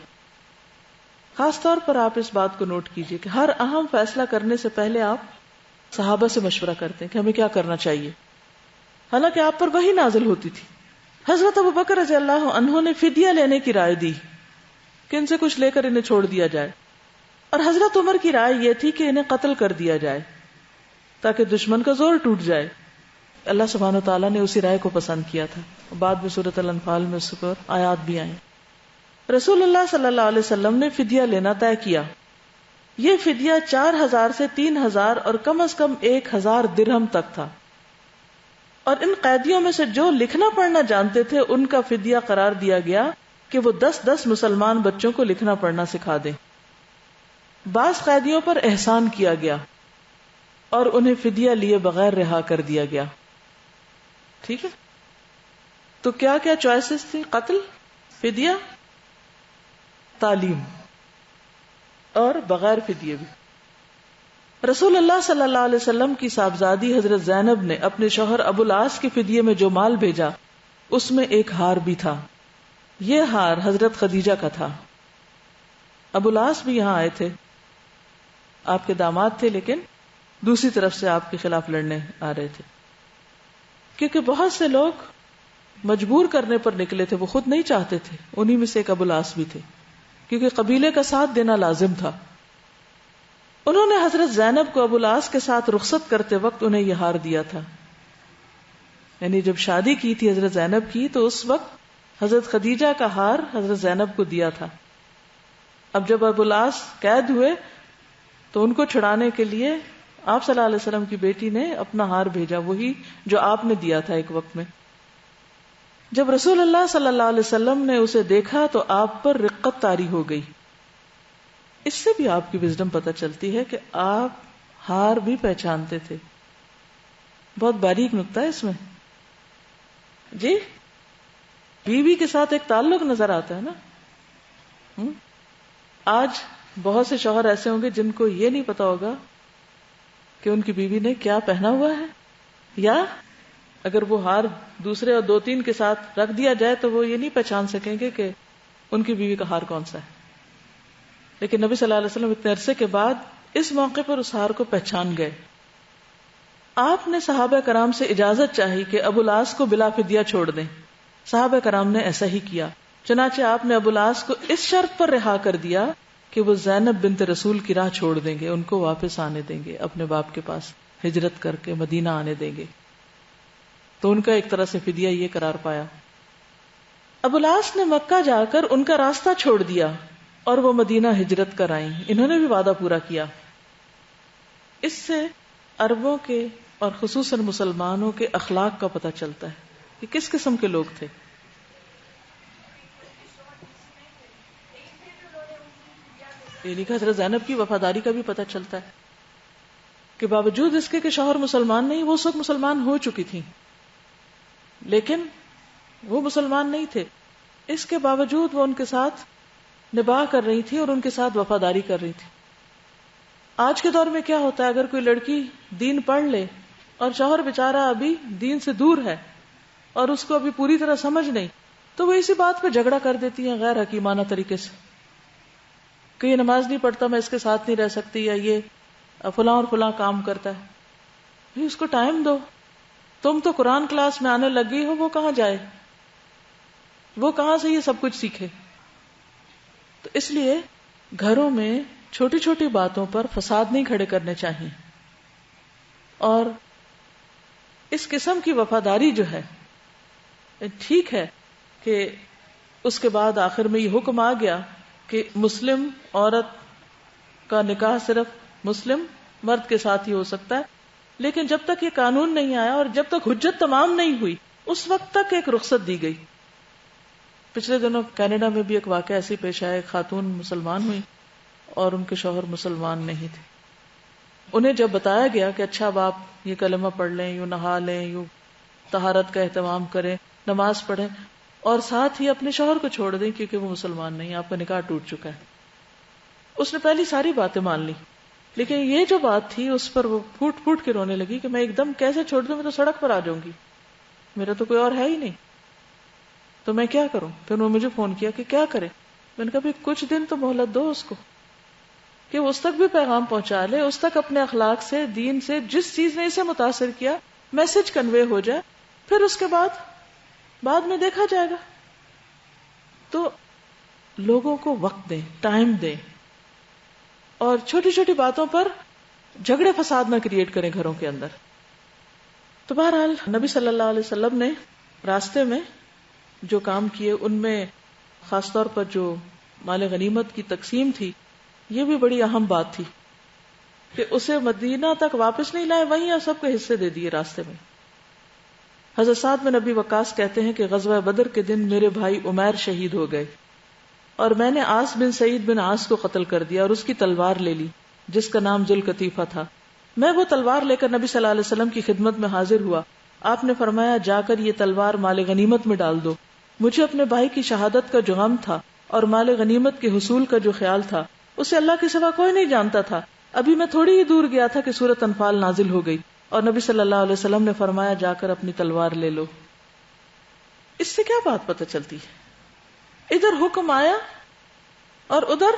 خاص طور پر آپ اس بات کو نوٹ کیجئے کہ ہر اہم فیصلہ کرنے سے پہلے آپ صحابہ سے مشورہ کرتے ہیں کہ ہمیں کیا کرنا چاہیے، حالانکہ آپ پر وحی نازل ہوتی تھی۔ حضرت ابوبکر رضی اللہ عنہ نے فدیہ لینے کی رائے دی کہ ان سے کچھ لے کر انہیں چھوڑ دیا جائے، اور حضرت عمر کی رائے یہ تھی کہ انہیں قتل کر دیا جائے تاکہ دشمن کا زور ٹوٹ جائے۔ اللہ سبحانہ وتعالیٰ نے اسی رائے کو پسند کیا تھا، بعد میں سورۃ الانفال میں اس پر آیات بھی آئیں۔ رسول اللہ صلی اللہ علیہ وسلم نے فدیہ لینا طے کیا۔ یہ فدیہ 4000 سے 3000 اور کم از کم 1000 درہم تک تھا، اور ان قیدیوں میں سے جو لکھنا پڑھنا جانتے تھے ان کا فدیہ قرار دیا گیا کہ وہ 10 مسلمان بچوں کو لکھنا پڑھنا سکھا دیں۔ بعض قیدیوں پر احسان کیا گیا اور انہیں فدیہ لیے بغیر رہا کر دیا گیا۔ ٹھیک ہے، تو کیا کیا چوائسز تھی؟ قتل، فدیہ، تعلیم، اور بغیر فدیے بھی۔ رسول اللہ صلی اللہ علیہ وسلم کی صاحبزادی حضرت زینب نے اپنے شوہر ابو العاص کے فدیے میں جو مال بھیجا اس میں ایک ہار بھی تھا۔ یہ ہار حضرت خدیجہ کا تھا۔ ابو العاص بھی یہاں آئے تھے، آپ کے داماد تھے، لیکن دوسری طرف سے آپ کے خلاف لڑنے آ رہے تھے، کیونکہ بہت سے لوگ مجبور کرنے پر نکلے تھے، وہ خود نہیں چاہتے تھے۔ انہی میں سے ایک ابو العاص بھی تھے، کیونکہ قبیلے کا ساتھ دینا لازم تھا۔ انہوں نے حضرت زینب کو ابو العاص کے ساتھ رخصت کرتے وقت انہیں یہ ہار دیا تھا، یعنی جب شادی کی تھی حضرت زینب کی تو اس وقت حضرت خدیجہ کا ہار حضرت زینب کو دیا تھا۔ اب جب ابو العاص قید ہوئے تو ان کو چھڑانے کے لیے آپ صلی اللہ علیہ وسلم کی بیٹی نے اپنا ہار بھیجا، وہی جو آپ نے دیا تھا ایک وقت میں. جب رسول اللہ صلی اللہ علیہ وسلم نے اسے دیکھا تو آپ پر رقت طاری ہو گئی. اس سے بھی آپ کی وزڈم پتہ چلتی ہے کہ آپ ہار بھی پہچانتے تھے. بہت باریک نکتہ ہے اس میں. جی بیوی کے ساتھ ایک تعلق نظر آتا ہے نا. آج بہت سے شوہر ایسے ہوں گے جن کو یہ نہیں پتا ہوگا کہ ان کی بیوی نے کیا پہنا ہوا ہے، یا اگر وہ ہار دوسرے اور 2-3 کے ساتھ رکھ دیا جائے تو وہ یہ نہیں پہچان سکیں گے کہ ان کی بیوی کا ہار کون سا ہے. لیکن نبی صلی اللہ علیہ وسلم اتنے عرصے کے بعد اس موقع پر اس ہار کو پہچان گئے. آپ نے صحابہ کرام سے اجازت چاہی کہ ابو العاص کو بلا فدیہ چھوڑ دیں. صحابہ کرام نے ایسا ہی کیا. چنانچہ آپ نے ابو العاص کو اس شرط پر رہا کر دیا کہ وہ زینب بنت رسول کی راہ چھوڑ دیں گے، ان کو واپس آنے دیں گے، اپنے باپ کے پاس ہجرت کر کے مدینہ آنے دیں گے. تو ان کا ایک طرح سے فدیہ یہ قرار پایا. ابو العاص نے مکہ جا کر ان کا راستہ چھوڑ دیا اور وہ مدینہ ہجرت کر آئیں. انہوں نے بھی وعدہ پورا کیا. اس سے عربوں کے اور خصوصاً مسلمانوں کے اخلاق کا پتہ چلتا ہے کہ کس قسم کے لوگ تھے. یعنی کہ حضرت زینب کی وفاداری کا بھی پتہ چلتا ہے کہ باوجود اس کے کہ شوہر مسلمان نہیں، وہ سب مسلمان ہو چکی تھیں، لیکن وہ مسلمان نہیں تھے، اس کے باوجود وہ ان کے ساتھ نباہ کر رہی تھی اور ان کے ساتھ وفاداری کر رہی تھی. آج کے دور میں کیا ہوتا ہے، اگر کوئی لڑکی دین پڑھ لے اور شوہر بیچارہ ابھی دین سے دور ہے اور اس کو ابھی پوری طرح سمجھ نہیں، تو وہ اسی بات پہ جھگڑا کر دیتی ہیں غیر حکیمانہ طریقے سے کہ یہ نماز نہیں پڑھتا، میں اس کے ساتھ نہیں رہ سکتی، یا یہ فلاں اور فلاں کام کرتا ہے. اس کو ٹائم دو. تم تو قرآن کلاس میں آنے لگی ہو، وہ کہاں جائے، وہ کہاں سے یہ سب کچھ سیکھے. تو اس لیے گھروں میں چھوٹی چھوٹی باتوں پر فساد نہیں کھڑے کرنے چاہیے. اور اس قسم کی وفاداری جو ہے، ٹھیک ہے کہ اس کے بعد آخر میں یہ حکم آ گیا کہ مسلم عورت کا نکاح صرف مسلم مرد کے ساتھ ہی ہو سکتا ہے، لیکن جب تک یہ قانون نہیں آیا اور جب تک حجت تمام نہیں ہوئی اس وقت تک ایک رخصت دی گئی. پچھلے دنوں کینیڈا میں بھی ایک واقعہ ایسی پیش آیا، ایک خاتون مسلمان ہوئی اور ان کے شوہر مسلمان نہیں تھے. انہیں جب بتایا گیا کہ اچھا اب آپ یہ کلمہ پڑھ لیں، یوں نہا لیں، یوں طہارت کا اہتمام کریں، نماز پڑھیں اور ساتھ ہی اپنے شوہر کو چھوڑ دیں کیونکہ وہ مسلمان نہیں، آپ کا نکاح ٹوٹ چکا ہے. اس نے پہلی ساری باتیں مان لی، لیکن یہ جو بات تھی اس پر وہ پھوٹ پھوٹ کے رونے لگی کہ میں ایک دم کیسے چھوڑ دوں، میں تو سڑک پر آ جاؤں گی، میرا تو کوئی اور ہے ہی نہیں، تو میں کیا کروں. پھر انہوں نے مجھے فون کیا کہ کیا کرے. میں نے کہا بھی کچھ دن تو مہلت دو اس کو کہ اس تک بھی پیغام پہنچا لے، اس تک اپنے اخلاق سے، دین سے، جس چیز نے اسے متاثر کیا میسج کنوے ہو جائے، پھر اس کے بعد میں دیکھا جائے گا. تو لوگوں کو وقت دیں، ٹائم دیں، اور چھوٹی چھوٹی باتوں پر جھگڑے فساد نہ کریٹ کریں گھروں کے اندر. تو بہرحال نبی صلی اللہ علیہ وسلم نے راستے میں جو کام کیے ان میں خاص طور پر جو مال غنیمت کی تقسیم تھی، یہ بھی بڑی اہم بات تھی کہ اسے مدینہ تک واپس نہیں لائے، وہیں سب کے حصے دے دیے راستے میں. حضرت سعد بن ابی وقاص کہتے ہیں کہ غزوہ بدر کے دن میرے بھائی عمیر شہید ہو گئے اور میں نے عاص بن سعید بن عاص کو قتل کر دیا اور اس کی تلوار لے لی جس کا نام ذوالقطیفہ تھا. میں وہ تلوار لے کر نبی صلی اللہ علیہ وسلم کی خدمت میں حاضر ہوا. آپ نے فرمایا جا کر یہ تلوار مال غنیمت میں ڈال دو. مجھے اپنے بھائی کی شہادت کا جو غم تھا اور مال غنیمت کے حصول کا جو خیال تھا اسے اللہ کے سوا کوئی نہیں جانتا تھا. ابھی میں تھوڑی ہی دور گیا تھا کہ سورۃ انفال نازل ہو گئی اور نبی صلی اللہ علیہ وسلم نے فرمایا جا کر اپنی تلوار لے لو. اس سے کیا بات پتہ چلتی ہے؟ ادھر حکم آیا اور ادھر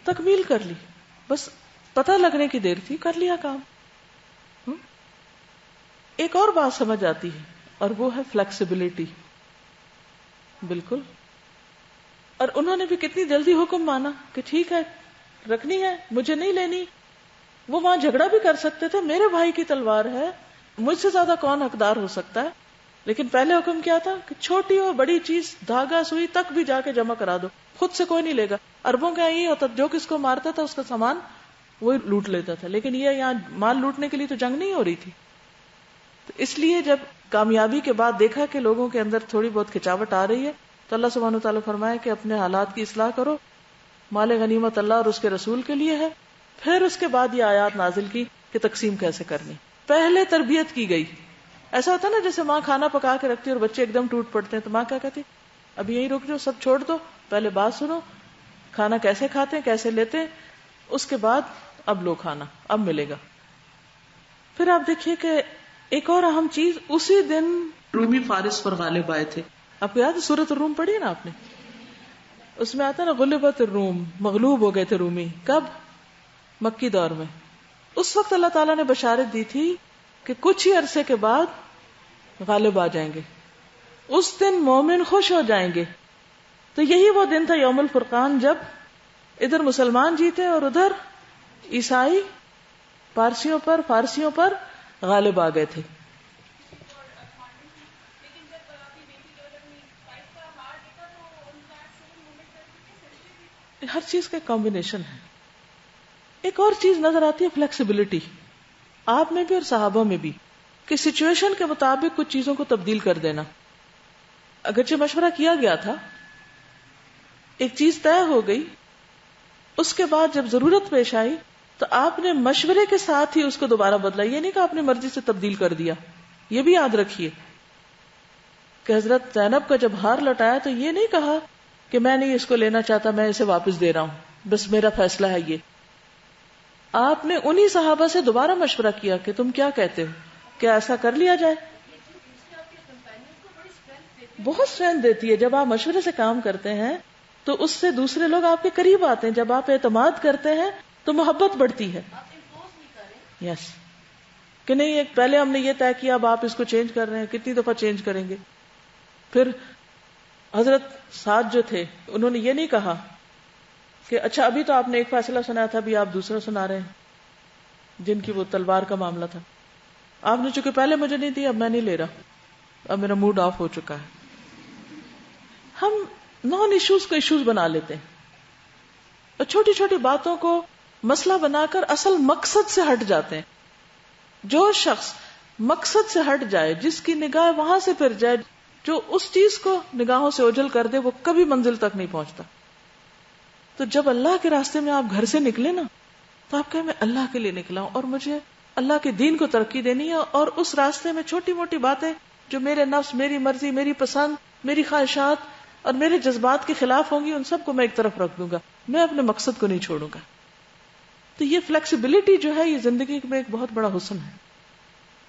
تکمیل کر لی، بس پتہ لگنے کی دیر تھی، کر لیا کام. ایک اور بات سمجھ آتی ہے اور وہ ہے فلیکسیبلٹی. بالکل. اور انہوں نے بھی کتنی جلدی حکم مانا کہ ٹھیک ہے رکھنی ہے، مجھے نہیں لینی. وہ وہاں جھگڑا بھی کر سکتے تھے، میرے بھائی کی تلوار ہے، مجھ سے زیادہ کون حقدار ہو سکتا ہے. لیکن پہلے حکم کیا تھا کہ چھوٹی ہو بڑی چیز، دھاگا سوئی تک بھی جا کے جمع کرا دو، خود سے کوئی نہیں لے گا. عربوں کا یہی ہوتا، جو کس کو مارتا تھا اس کا سامان وہ لوٹ لیتا تھا. لیکن یہ یہاں مال لوٹنے کے لیے تو جنگ نہیں ہو رہی تھی. تو اس لیے جب کامیابی کے بعد دیکھا کہ لوگوں کے اندر تھوڑی بہت کھچاوٹ آ رہی ہے تو اللہ سبحانہ وتعالیٰ فرمایا کہ اپنے حالات کی اصلاح کرو, مال غنیمت اللہ اور اس کے رسول کے لیے ہے. پھر اس کے بعد یہ آیات نازل کی کہ تقسیم کیسے کرنی. پہلے تربیت کی گئی. ایسا ہوتا ہے نا جیسے ماں کھانا پکا کے رکھتی ہے اور بچے ایک دم ٹوٹ پڑتے ہیں, تو ماں کیا کہتی, اب یہیں رک جاؤ, سب چھوڑ دو, پہلے بات سنو, کھانا کیسے کھاتے ہیں, کیسے لیتے ہیں, اس کے بعد اب لو کھانا, اب ملے گا. پھر آپ دیکھیے کہ ایک اور اہم چیز, اسی دن رومی فارس پر غالب آئے تھے. آپ کو یاد ہے سورۃ الروم پڑھی ہے نا آپ نے, اس میں آتا ہے نا غلبت الروم, مغلوب ہو گئے تھے رومی. کب؟ مکی دور میں. اس وقت اللہ تعالیٰ نے بشارت دی تھی کہ کچھ ہی عرصے کے بعد غالب آ جائیں گے, اس دن مومن خوش ہو جائیں گے. تو یہی وہ دن تھا یوم الفرقان, جب ادھر مسلمان جیتے اور ادھر عیسائی فارسیوں پر غالب آ گئے تھے. ہر چیز کا کمبینیشن ہے. ایک اور چیز نظر آتی ہے فلیکسیبلٹی, آپ میں بھی اور صحابہ میں بھی, کہ سچویشن کے مطابق کچھ چیزوں کو تبدیل کر دینا. اگرچہ مشورہ کیا گیا تھا, ایک چیز طے ہو گئی, اس کے بعد جب ضرورت پیش آئی تو آپ نے مشورے کے ساتھ ہی اس کو دوبارہ بدلا. یہ نہیں کہ آپ نے مرضی سے تبدیل کر دیا. یہ بھی یاد رکھیے کہ حضرت زینب کا جب ہار لوٹایا تو یہ نہیں کہا کہ میں نہیں اس کو لینا چاہتا, میں اسے واپس دے رہا ہوں, بس میرا فیصلہ ہے یہ. آپ نے انہی صحابہ سے دوبارہ مشورہ کیا کہ تم کیا کہتے ہو, کیا ایسا کر لیا جائے. بہت اسٹرینتھ دیتی ہے جب آپ مشورے سے کام کرتے ہیں, تو اس سے دوسرے لوگ آپ کے قریب آتے ہیں. جب آپ اعتماد کرتے ہیں تو محبت بڑھتی ہے. یس کہ نہیں, ایک پہلے ہم نے یہ طے کیا, اب آپ اس کو چینج کر رہے ہیں, کتنی دفعہ چینج کریں گے. پھر حضرت سعد جو تھے, انہوں نے یہ نہیں کہا کہ اچھا ابھی تو آپ نے ایک فیصلہ سنا تھا, ابھی آپ دوسرا سنا رہے ہیں, جن کی وہ تلوار کا معاملہ تھا. آپ نے چونکہ پہلے مجھے نہیں دی, اب میں نہیں لے رہا, اب میرا موڈ آف ہو چکا ہے. ہم نان ایشوز کو ایشوز بنا لیتے ہیں اور چھوٹی چھوٹی باتوں کو مسئلہ بنا کر اصل مقصد سے ہٹ جاتے ہیں. جو شخص مقصد سے ہٹ جائے, جس کی نگاہ وہاں سے پھر جائے, جو اس چیز کو نگاہوں سے اوجھل کر دے, وہ کبھی منزل تک نہیں پہنچتا. تو جب اللہ کے راستے میں آپ گھر سے نکلے نا, تو آپ کہیں میں اللہ کے لیے نکلا ہوں اور مجھے اللہ کے دین کو ترقی دینی ہے, اور اس راستے میں چھوٹی موٹی باتیں جو میرے نفس, میری مرضی, میری پسند, میری خواہشات اور میرے جذبات کے خلاف ہوں گی, ان سب کو میں ایک طرف رکھ دوں گا, میں اپنے مقصد کو نہیں چھوڑوں گا. تو یہ فلیکسیبلٹی جو ہے, یہ زندگی میں ایک بہت بڑا حسن ہے.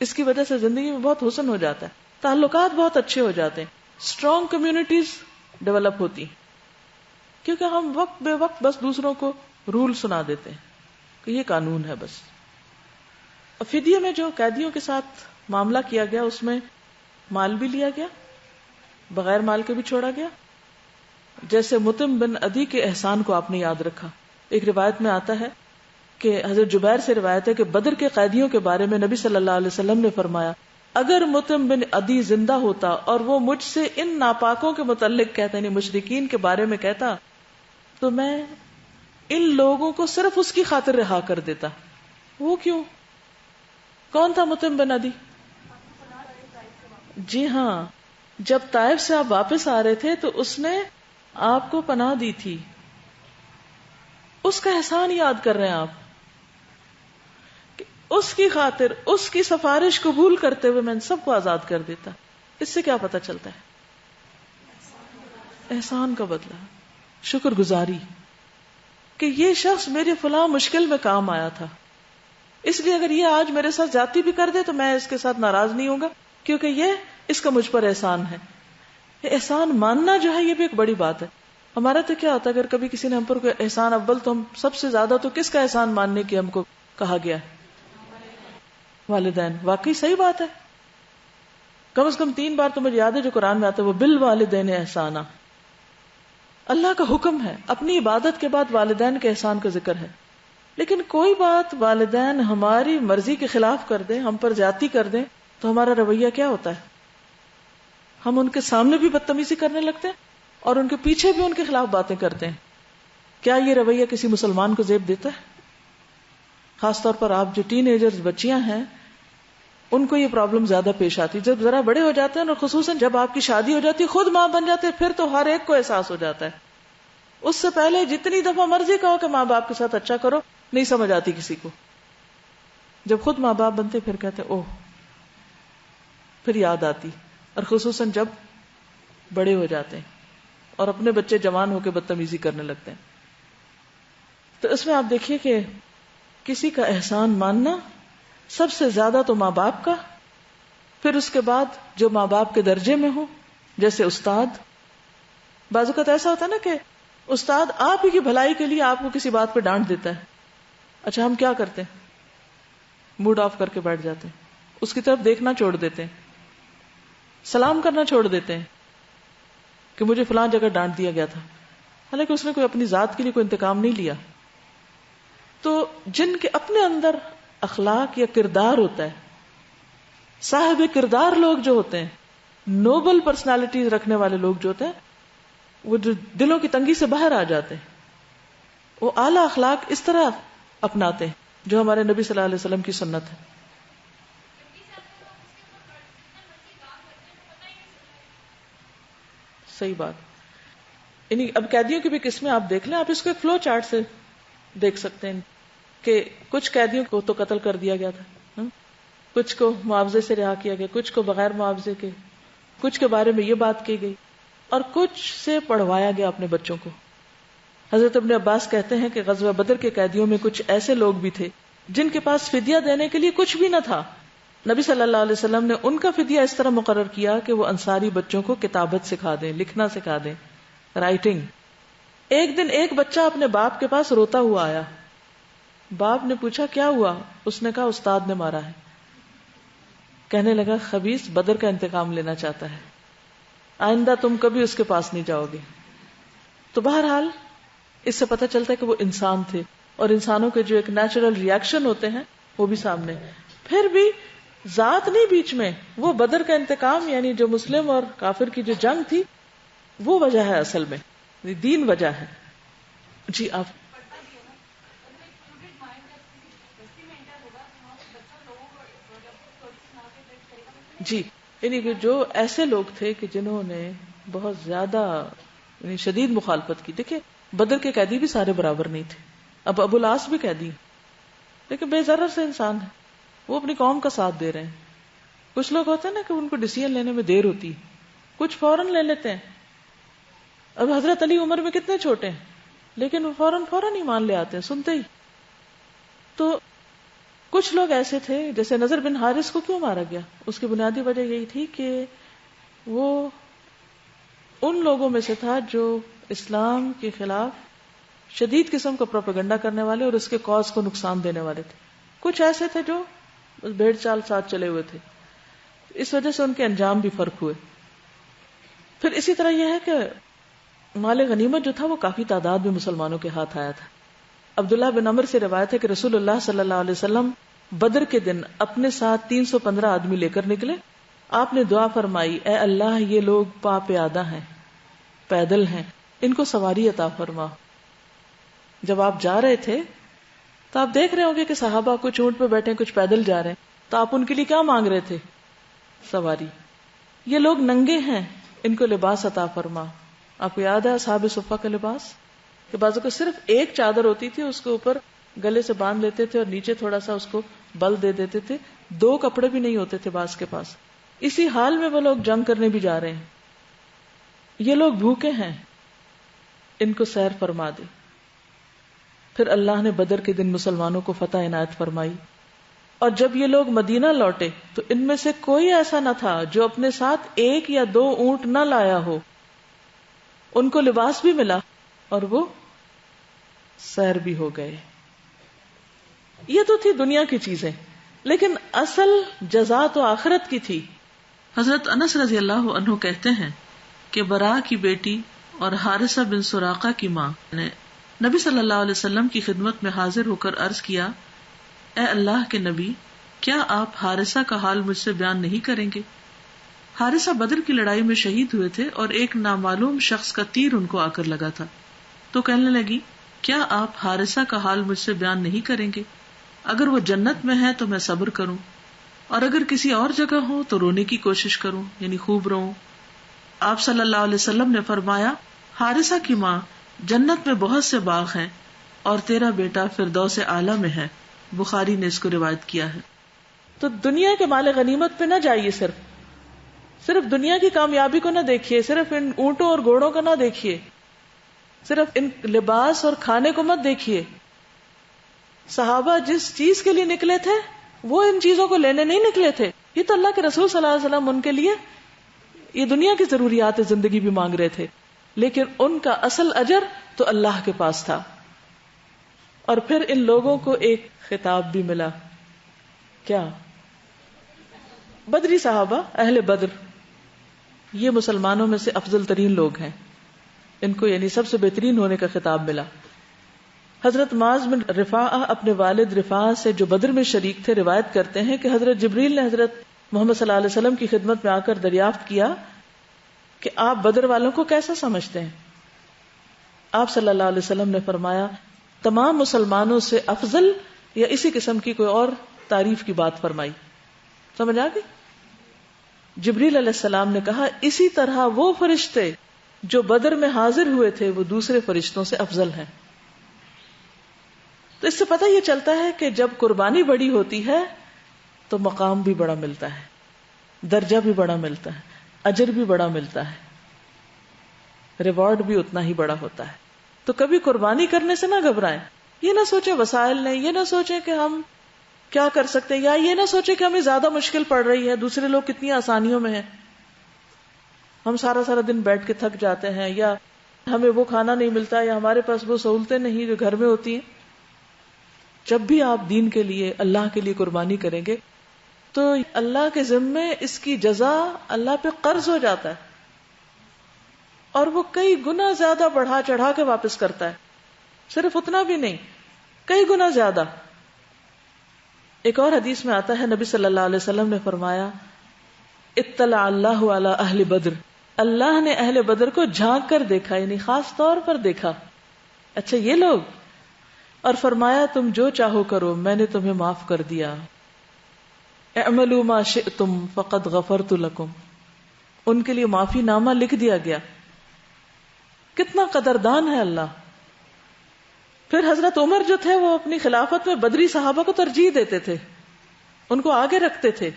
اس کی وجہ سے زندگی میں بہت حسن ہو جاتا ہے, تعلقات بہت اچھے ہو جاتے ہیں, اسٹرانگ کمیونٹیز ڈیولپ ہوتی ہیں, کیونکہ ہم وقت بے وقت بس دوسروں کو رول سنا دیتے ہیں کہ یہ قانون ہے بس. فدیے میں جو قیدیوں کے ساتھ معاملہ کیا گیا, اس میں مال بھی لیا گیا, بغیر مال کے بھی چھوڑا گیا. جیسے مطعم بن عدی کے احسان کو آپ نے یاد رکھا. ایک روایت میں آتا ہے کہ حضرت جبیر سے روایت ہے کہ بدر کے قیدیوں کے بارے میں نبی صلی اللہ علیہ وسلم نے فرمایا, اگر مطعم بن عدی زندہ ہوتا اور وہ مجھ سے ان ناپاکوں کے متعلق کہتا, یعنی مشرکین کے بارے میں کہتا, تو میں ان لوگوں کو صرف اس کی خاطر رہا کر دیتا. وہ کیوں؟ کون تھا مطعم بن عدی؟ جی ہاں, جب طائف سے آپ واپس آ رہے تھے تو اس نے آپ کو پناہ دی تھی. اس کا احسان یاد کر رہے ہیں آپ کہ اس کی خاطر, اس کی سفارش قبول کرتے ہوئے میں ان سب کو آزاد کر دیتا. اس سے کیا پتہ چلتا ہے؟ احسان کا بدلہ, شکر گزاری, کہ یہ شخص میرے فلاں مشکل میں کام آیا تھا, اس لیے اگر یہ آج میرے ساتھ زیادتی بھی کر دے تو میں اس کے ساتھ ناراض نہیں ہوں گا, کیونکہ یہ اس کا مجھ پر احسان ہے. یہ احسان ماننا جو ہے, یہ بھی ایک بڑی بات ہے. ہمارا تو کیا ہوتا ہے, اگر کبھی کسی نے ہم پر کوئی احسان, اول تو ہم سب سے زیادہ تو کس کا احسان ماننے کی ہم کو کہا گیا ہے؟ والدین. واقعی صحیح بات ہے. کم از کم 3 بار تو مجھے یاد ہے جو قرآن میں آتا ہے, وہ بالوالدین احسانا. اللہ کا حکم ہے, اپنی عبادت کے بعد والدین کے احسان کا ذکر ہے. لیکن کوئی بات والدین ہماری مرضی کے خلاف کر دیں, ہم پر زیادتی کر دیں, تو ہمارا رویہ کیا ہوتا ہے؟ ہم ان کے سامنے بھی بدتمیزی کرنے لگتے ہیں اور ان کے پیچھے بھی ان کے خلاف باتیں کرتے ہیں. کیا یہ رویہ کسی مسلمان کو زیب دیتا ہے؟ خاص طور پر آپ جو ٹین ایجرز بچیاں ہیں ان کو یہ پرابلم زیادہ پیش آتی. جب ذرا بڑے ہو جاتے ہیں اور خصوصاً جب آپ کی شادی ہو جاتی ہے, خود ماں بن جاتے ہیں, پھر تو ہر ایک کو احساس ہو جاتا ہے. اس سے پہلے جتنی دفعہ مرضی کہو کہ ماں باپ کے ساتھ اچھا کرو, نہیں سمجھ آتی کسی کو. جب خود ماں باپ بنتے پھر کہتے اوہ, پھر یاد آتی. اور خصوصاً جب بڑے ہو جاتے ہیں اور اپنے بچے جوان ہو کے بدتمیزی کرنے لگتے ہیں. تو اس میں آپ دیکھیے کہ کسی کا احسان ماننا سب سے زیادہ تو ماں باپ کا, پھر اس کے بعد جو ماں باپ کے درجے میں ہو, جیسے استاد. بعض اوقات ایسا ہوتا ہے نا کہ استاد آپ ہی کی بھلائی کے لیے آپ کو کسی بات پہ ڈانٹ دیتا ہے. اچھا ہم کیا کرتے ہیں؟ موڈ آف کر کے بیٹھ جاتے ہیں, اس کی طرف دیکھنا چھوڑ دیتے ہیں, سلام کرنا چھوڑ دیتے ہیں کہ مجھے فلاں جگہ ڈانٹ دیا گیا تھا, حالانکہ اس نے کوئی اپنی ذات کے لیے کوئی انتقام نہیں لیا. تو جن کے اپنے اندر اخلاق یا کردار ہوتا ہے, صاحب کردار لوگ جو ہوتے ہیں, نوبل پرسنالٹیز رکھنے والے لوگ جو ہوتے ہیں, وہ جو دلوں کی تنگی سے باہر آ جاتے ہیں, وہ اعلیٰ اخلاق اس طرح اپناتے ہیں جو ہمارے نبی صلی اللہ علیہ وسلم کی سنت ہے. صحیح بات. یعنی اب قیدیوں کی بھی قسمیں آپ دیکھ لیں, آپ اس کو ایک فلو چارٹ سے دیکھ سکتے ہیں کہ کچھ قیدیوں کو تو قتل کر دیا گیا تھا, کچھ کو معاوضے سے رہا کیا گیا, کچھ کو بغیر معاوضے کے, کچھ کے بارے میں یہ بات کی گئی, اور کچھ سے پڑھوایا گیا اپنے بچوں کو. حضرت ابن عباس کہتے ہیں کہ غزوہ بدر کے قیدیوں میں کچھ ایسے لوگ بھی تھے جن کے پاس فدیہ دینے کے لیے کچھ بھی نہ تھا. نبی صلی اللہ علیہ وسلم نے ان کا فدیہ اس طرح مقرر کیا کہ وہ انصاری بچوں کو کتابت سکھا دیں, لکھنا سکھا دیں, رائٹنگ. ایک دن ایک بچہ اپنے باپ کے پاس روتا ہوا آیا. باپ نے پوچھا کیا ہوا؟ اس نے کہا استاد نے مارا ہے. کہنے لگا خبیث بدر کا انتقام لینا چاہتا ہے, آئندہ تم کبھی اس کے پاس نہیں جاؤ گے. تو بہرحال اس سے پتہ چلتا ہے کہ وہ انسان تھے, اور انسانوں کے جو ایک نیچرل ریاکشن ہوتے ہیں وہ بھی سامنے. پھر بھی ذات نہیں بیچ میں, وہ بدر کا انتقام یعنی جو مسلم اور کافر کی جو جنگ تھی وہ وجہ ہے, اصل میں دین وجہ ہے. جی آپ. جی یعنی کہ جو ایسے لوگ تھے کہ جنہوں نے بہت زیادہ یعنی شدید مخالفت کی. دیکھیں بدر کے قیدی بھی سارے برابر نہیں تھے. اب ابو العاص بھی قیدی لیکن بے ضرر سے انسان ہے, وہ اپنی قوم کا ساتھ دے رہے ہیں. کچھ لوگ ہوتے ہیں نا کہ ان کو ڈیسیژن لینے میں دیر ہوتی, کچھ فوراً لے لیتے ہیں. اب حضرت علی عمر میں کتنے چھوٹے ہیں لیکن وہ فوراً ہی مان لے آتے ہیں سنتے ہی. تو کچھ لوگ ایسے تھے, جیسے نضر بن حارث کو کیوں مارا گیا؟ اس کی بنیادی وجہ یہی تھی کہ وہ ان لوگوں میں سے تھا جو اسلام کے خلاف شدید قسم کا پروپیگنڈا کرنے والے اور اس کے کاز کو نقصان دینے والے تھے. کچھ ایسے تھے جو بھیڑ چال ساتھ چلے ہوئے تھے, اس وجہ سے ان کے انجام بھی فرق ہوئے. پھر اسی طرح یہ ہے کہ مال غنیمت جو تھا وہ کافی تعداد میں مسلمانوں کے ہاتھ آیا تھا. عبداللہ بن عمر سے روایت ہے کہ رسول اللہ صلی اللہ علیہ وسلم بدر کے دن اپنے ساتھ 315 آدمی لے کر نکلے. آپ نے دعا فرمائی, اے اللہ یہ لوگ پا پیادہ ہیں, پیدل ہیں, ان کو سواری عطا فرما. جب آپ جا رہے تھے تو آپ دیکھ رہے ہوں گے کہ صحابہ کچھ اونٹ پہ بیٹھے کچھ پیدل جا رہے ہیں, تو آپ ان کے لیے کیا مانگ رہے تھے؟ سواری. یہ لوگ ننگے ہیں, ان کو لباس عطا فرما. آپ کو یاد ہے اصحاب صفہ کا لباس کہ بعضوں کو صرف ایک چادر ہوتی تھی, اس کے اوپر گلے سے باندھ لیتے تھے اور نیچے تھوڑا سا اس کو بل دے دیتے تھے, 2 کپڑے بھی نہیں ہوتے تھے بعض کے پاس. اسی حال میں وہ لوگ جنگ کرنے بھی جا رہے ہیں. یہ لوگ بھوکے ہیں, ان کو سیر فرما دے. پھر اللہ نے بدر کے دن مسلمانوں کو فتح عنایت فرمائی, اور جب یہ لوگ مدینہ لوٹے تو ان میں سے کوئی ایسا نہ تھا جو اپنے ساتھ 1 یا 2 اونٹ نہ لایا ہو. ان کو لباس بھی ملا اور وہ سیر بھی ہو گئے. یہ تو تھی دنیا کی چیزیں, لیکن اصل جزا تو آخرت کی تھی. حضرت انس رضی اللہ عنہ کہتے ہیں کہ برا کی بیٹی اور حارثہ بن سراقہ کی ماں نے نبی صلی اللہ علیہ وسلم کی خدمت میں حاضر ہو کر عرض کیا, اے اللہ کے نبی, کیا آپ حارثہ کا حال مجھ سے بیان نہیں کریں گے؟ حارثہ بدر کی لڑائی میں شہید ہوئے تھے اور ایک نامعلوم شخص کا تیر ان کو آ کر لگا تھا. تو کہنے لگی, کیا آپ حارثہ کا حال مجھ سے بیان نہیں کریں گے؟ اگر وہ جنت میں ہے تو میں صبر کروں، اور اگر کسی اور جگہ ہوں تو رونے کی کوشش کروں، یعنی خوب روں۔ آپ صلی اللہ علیہ وسلم نے فرمایا، حارثہ کی ماں جنت میں بہت سے باغ ہیں اور تیرا بیٹا فردوس اعلیٰ میں ہے۔ بخاری نے اس کو روایت کیا ہے۔ تو دنیا کے مال غنیمت پہ نہ جائیے، صرف دنیا کی کامیابی کو نہ دیکھیے، صرف ان اونٹوں اور گھوڑوں کو نہ دیکھیے، صرف ان لباس اور کھانے کو مت دیکھیے۔ صحابہ جس چیز کے لیے نکلے تھے وہ ان چیزوں کو لینے نہیں نکلے تھے، یہ تو اللہ کے رسول صلی اللہ علیہ وسلم ان کے لیے یہ دنیا کی ضروریات زندگی بھی مانگ رہے تھے، لیکن ان کا اصل اجر تو اللہ کے پاس تھا۔ اور پھر ان لوگوں کو ایک خطاب بھی ملا، کیا؟ بدری صحابہ، اہل بدر، یہ مسلمانوں میں سے افضل ترین لوگ ہیں، ان کو یعنی سب سے بہترین ہونے کا خطاب ملا۔ حضرت معاذ بن رفاعہ اپنے والد رفاعہ سے جو بدر میں شریک تھے روایت کرتے ہیں کہ حضرت جبریل نے حضرت محمد صلی اللہ علیہ وسلم کی خدمت میں آ کر دریافت کیا کہ آپ بدر والوں کو کیسا سمجھتے ہیں؟ آپ صلی اللہ علیہ وسلم نے فرمایا، تمام مسلمانوں سے افضل، یا اسی قسم کی کوئی اور تعریف کی بات فرمائی۔ سمجھ آ گئی؟ جبریل علیہ السلام نے کہا، اسی طرح وہ فرشتے جو بدر میں حاضر ہوئے تھے وہ دوسرے فرشتوں سے افضل ہیں۔ تو اس سے پتہ یہ چلتا ہے کہ جب قربانی بڑی ہوتی ہے تو مقام بھی بڑا ملتا ہے، درجہ بھی بڑا ملتا ہے، اجر بھی بڑا ملتا ہے، ریوارڈ بھی اتنا ہی بڑا ہوتا ہے۔ تو کبھی قربانی کرنے سے نہ گھبرائیں، یہ نہ سوچیں وسائل نہیں، یہ نہ سوچیں کہ ہم کیا کر سکتے ہیں، یا یہ نہ سوچیں کہ ہمیں زیادہ مشکل پڑ رہی ہے، دوسرے لوگ کتنی آسانیوں میں ہیں، ہم سارا دن بیٹھ کے تھک جاتے ہیں، یا ہمیں وہ کھانا نہیں ملتا، یا ہمارے پاس وہ سہولتیں نہیں جو گھر میں ہوتی ہیں۔ جب بھی آپ دین کے لیے، اللہ کے لیے قربانی کریں گے تو اللہ کے ذمے اس کی جزا اللہ پہ قرض ہو جاتا ہے، اور وہ کئی گنا زیادہ بڑھا چڑھا کے واپس کرتا ہے، صرف اتنا بھی نہیں، کئی گنا زیادہ۔ ایک اور حدیث میں آتا ہے، نبی صلی اللہ علیہ وسلم نے فرمایا، اطلع اللہ علی اہل بدر، اللہ نے اہل بدر کو جھانک کر دیکھا، یعنی خاص طور پر دیکھا، اچھا یہ لوگ، اور فرمایا تم جو چاہو کرو، میں نے تمہیں معاف کر دیا، اعملوا ما شئتم فقد غفرت لکم، ان کے لیے معافی نامہ لکھ دیا گیا۔ کتنا قدردان ہے اللہ۔ پھر حضرت عمر جو تھے وہ اپنی خلافت میں بدری صحابہ کو ترجیح دیتے تھے، ان کو آگے رکھتے تھے۔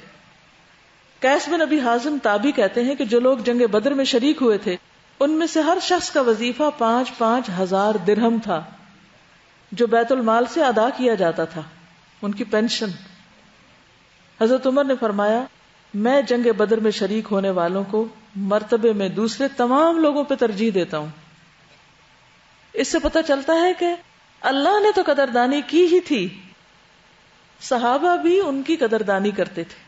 قیس بن ابی حازم تابعی کہتے ہیں کہ جو لوگ جنگ بدر میں شریک ہوئے تھے ان میں سے ہر شخص کا وظیفہ 5,000 درہم تھا جو بیت المال سے ادا کیا جاتا تھا، ان کی پینشن۔ حضرت عمر نے فرمایا، میں جنگ بدر میں شریک ہونے والوں کو مرتبے میں دوسرے تمام لوگوں پہ ترجیح دیتا ہوں۔ اس سے پتہ چلتا ہے کہ اللہ نے تو قدردانی کی ہی تھی، صحابہ بھی ان کی قدردانی کرتے تھے،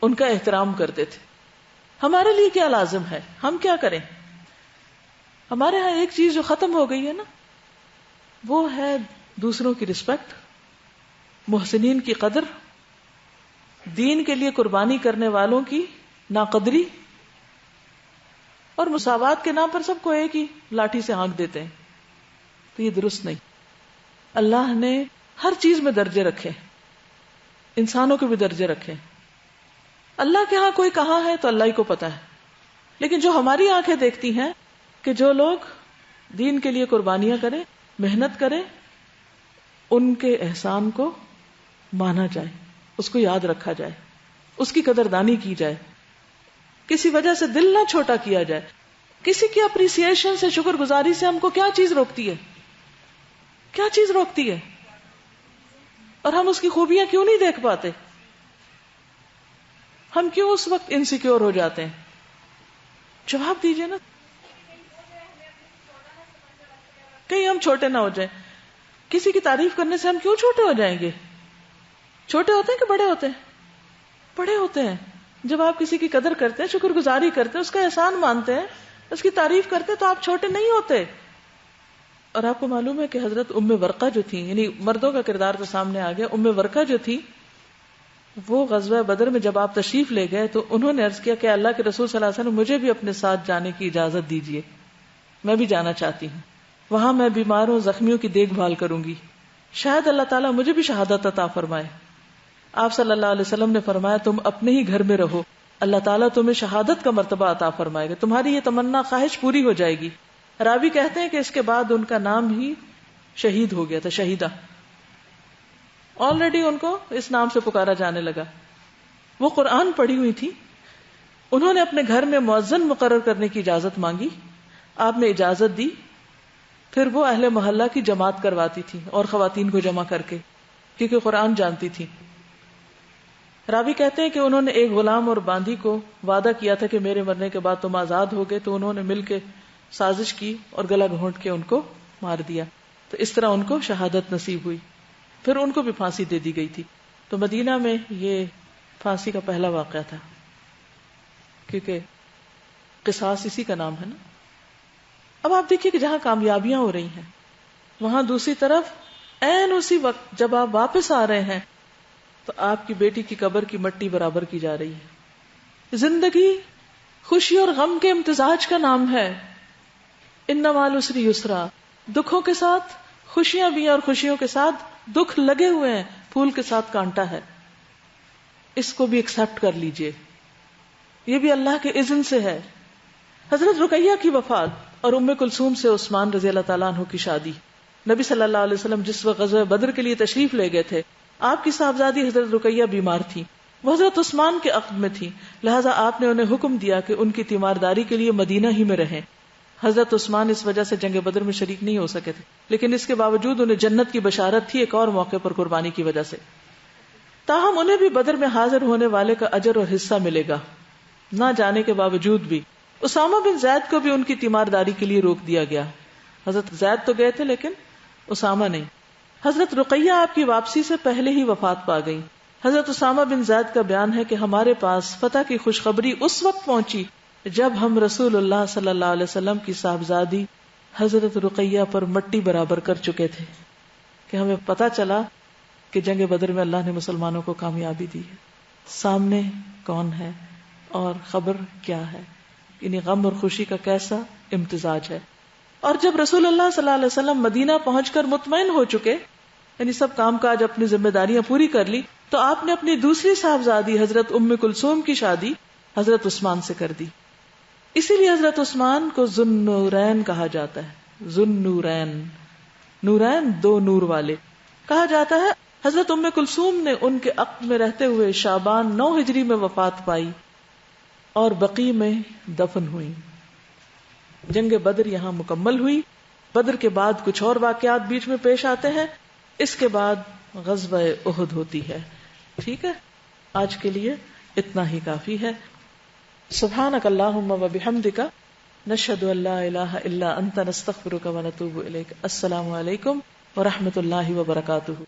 ان کا احترام کرتے تھے۔ ہمارے لیے کیا لازم ہے، ہم کیا کریں؟ ہمارے ہاں ایک چیز جو ختم ہو گئی ہے نا، وہ ہے دوسروں کی رسپیکٹ، محسنین کی قدر، دین کے لیے قربانی کرنے والوں کی ناقدری، اور مساوات کے نام پر سب کو ایک ہی لاٹھی سے ہانک دیتے ہیں، تو یہ درست نہیں۔ اللہ نے ہر چیز میں درجے رکھے، انسانوں کے بھی درجے رکھے۔ اللہ کے ہاں کوئی کہاں ہے تو اللہ ہی کو پتا ہے، لیکن جو ہماری آنکھیں دیکھتی ہیں کہ جو لوگ دین کے لیے قربانیاں کریں، محنت کریں، ان کے احسان کو مانا جائے، اس کو یاد رکھا جائے، اس کی قدردانی کی جائے، کسی وجہ سے دل نہ چھوٹا کیا جائے۔ کسی کی اپریسیشن سے، شکر گزاری سے ہم کو کیا چیز روکتی ہے؟ کیا چیز روکتی ہے؟ اور ہم اس کی خوبیاں کیوں نہیں دیکھ پاتے؟ ہم کیوں اس وقت انسیکیور ہو جاتے ہیں؟ جواب دیجئے نا۔ کہیں ہم چھوٹے نہ ہو جائیں، کسی کی تعریف کرنے سے ہم کیوں چھوٹے ہو جائیں گے؟ چھوٹے ہوتے ہیں کہ بڑے ہوتے ہیں؟ بڑے ہوتے ہیں۔ جب آپ کسی کی قدر کرتے ہیں، شکر گزاری کرتے ہیں، اس کا احسان مانتے ہیں، اس کی تعریف کرتے ہیں، تو آپ چھوٹے نہیں ہوتے۔ اور آپ کو معلوم ہے کہ حضرت ام ورقہ جو تھی، یعنی مردوں کا کردار تو سامنے آ گیا، ام ورقہ جو تھی وہ غزوہ بدر میں جب آپ تشریف لے گئے تو انہوں نے عرض کیا کہ اللہ کے رسول صلی اللہ علیہ وسلم مجھے بھی اپنے ساتھ جانے کی اجازت دیجیے، میں بھی جانا چاہتی ہوں، وہاں میں بیماروں زخمیوں کی دیکھ بھال کروں گی۔ شاید اللہ تعالیٰ مجھے بھی شہادت عطا فرمائے. آپ صلی اللہ علیہ وسلم نے فرمایا تم اپنے ہی گھر میں رہو, اللہ تعالیٰ تمہیں شہادت کا مرتبہ عطا فرمائے گا, تمہاری یہ تمنا خواہش پوری ہو جائے گی. راوی کہتے ہیں کہ اس کے بعد ان کا نام ہی شہید ہو گیا تھا, شہیدہ. آلریڈی ان کو اس نام سے پکارا جانے لگا. وہ قرآن پڑھی ہوئی تھی, انہوں نے اپنے گھر میں مؤذن مقرر کرنے کی اجازت مانگی, آپ نے اجازت دی. پھر وہ اہل محلہ کی جماعت کرواتی تھی اور خواتین کو جمع کر کے, کیونکہ قرآن جانتی تھی. راوی کہتے ہیں کہ انہوں نے ایک غلام اور باندی کو وعدہ کیا تھا کہ میرے مرنے کے بعد تم آزاد ہوگے, تو انہوں نے مل کے سازش کی اور گلا گھونٹ کے ان کو مار دیا. تو اس طرح ان کو شہادت نصیب ہوئی. پھر ان کو بھی پھانسی دے دی گئی تھی. تو مدینہ میں یہ پھانسی کا پہلا واقعہ تھا, کیونکہ قصاص اسی کا نام ہے نا. اب آپ دیکھیے کہ جہاں کامیابیاں ہو رہی ہیں, وہاں دوسری طرف عین اسی وقت جب آپ واپس آ رہے ہیں تو آپ کی بیٹی کی قبر کی مٹی برابر کی جا رہی ہے. زندگی خوشی اور غم کے امتزاج کا نام ہے. ان مع العسر یسرا, دکھوں کے ساتھ خوشیاں بھی ہیں اور خوشیوں کے ساتھ دکھ لگے ہوئے ہیں, پھول کے ساتھ کانٹا ہے. اس کو بھی ایکسپٹ کر لیجئے, یہ بھی اللہ کے اذن سے ہے. حضرت رقیہ کی وفات اور ام کلثوم سے عثمان رضی اللہ تعالیٰ عنہ کی شادی. نبی صلی اللہ علیہ وسلم جس وقت غزوہ بدر کے لیے تشریف لے گئے تھے, آپ کی صاحبزادی حضرت رقیہ بیمار تھی, وہ حضرت عثمان کے عقد میں تھی, لہٰذا آپ نے انہیں حکم دیا کہ ان کی تیمارداری کے لیے مدینہ ہی میں رہیں. حضرت عثمان اس وجہ سے جنگ بدر میں شریک نہیں ہو سکے تھے, لیکن اس کے باوجود انہیں جنت کی بشارت تھی ایک اور موقع پر قربانی کی وجہ سے. تاہم انہیں بھی بدر میں حاضر ہونے والے کا اجر اور حصہ ملے گا. نہ جانے کے باوجود بھی اسامہ بن زید کو بھی ان کی تیمارداری کے لیے روک دیا گیا. حضرت زید تو گئے تھے لیکن اسامہ نہیں. حضرت رقیہ آپ کی واپسی سے پہلے ہی وفات پا گئی. حضرت اسامہ بن زید کا بیان ہے کہ ہمارے پاس فتح کی خوشخبری اس وقت پہنچی جب ہم رسول اللہ صلی اللہ علیہ وسلم کی صاحبزادی حضرت رقیہ پر مٹی برابر کر چکے تھے, کہ ہمیں پتا چلا کہ جنگ بدر میں اللہ نے مسلمانوں کو کامیابی دی ہے. سامنے کون ہے اور خبر کیا ہے, یعنی غم اور خوشی کا کیسا امتزاج ہے. اور جب رسول اللہ صلی اللہ علیہ وسلم مدینہ پہنچ کر مطمئن ہو چکے, یعنی سب کام کاج اپنی ذمہ داریاں پوری کر لی, تو آپ نے اپنی دوسری صاحبزادی حضرت ام کلثوم کی شادی حضرت عثمان سے کر دی. اسی لیے حضرت عثمان کو ذو النورین کہا جاتا ہے. ذو النورین, نورین دو نور والے کہا جاتا ہے. حضرت ام کلثوم نے ان کے عقد میں رہتے ہوئے شعبان 9 ہجری میں وفات پائی اور بقیع میں دفن ہوئی. جنگ بدر یہاں مکمل ہوئی. بدر کے بعد کچھ اور واقعات بیچ میں پیش آتے ہیں, اس کے بعد غزوہ احد ہوتی ہے. ٹھیک ہے, آج کے لیے اتنا ہی کافی ہے. سبحانک اللہم و بحمدک, نشہد ان لا الہ الا انت, نستغفرک و نتوب الیک. السلام علیکم و رحمۃ اللہ وبرکاتہ.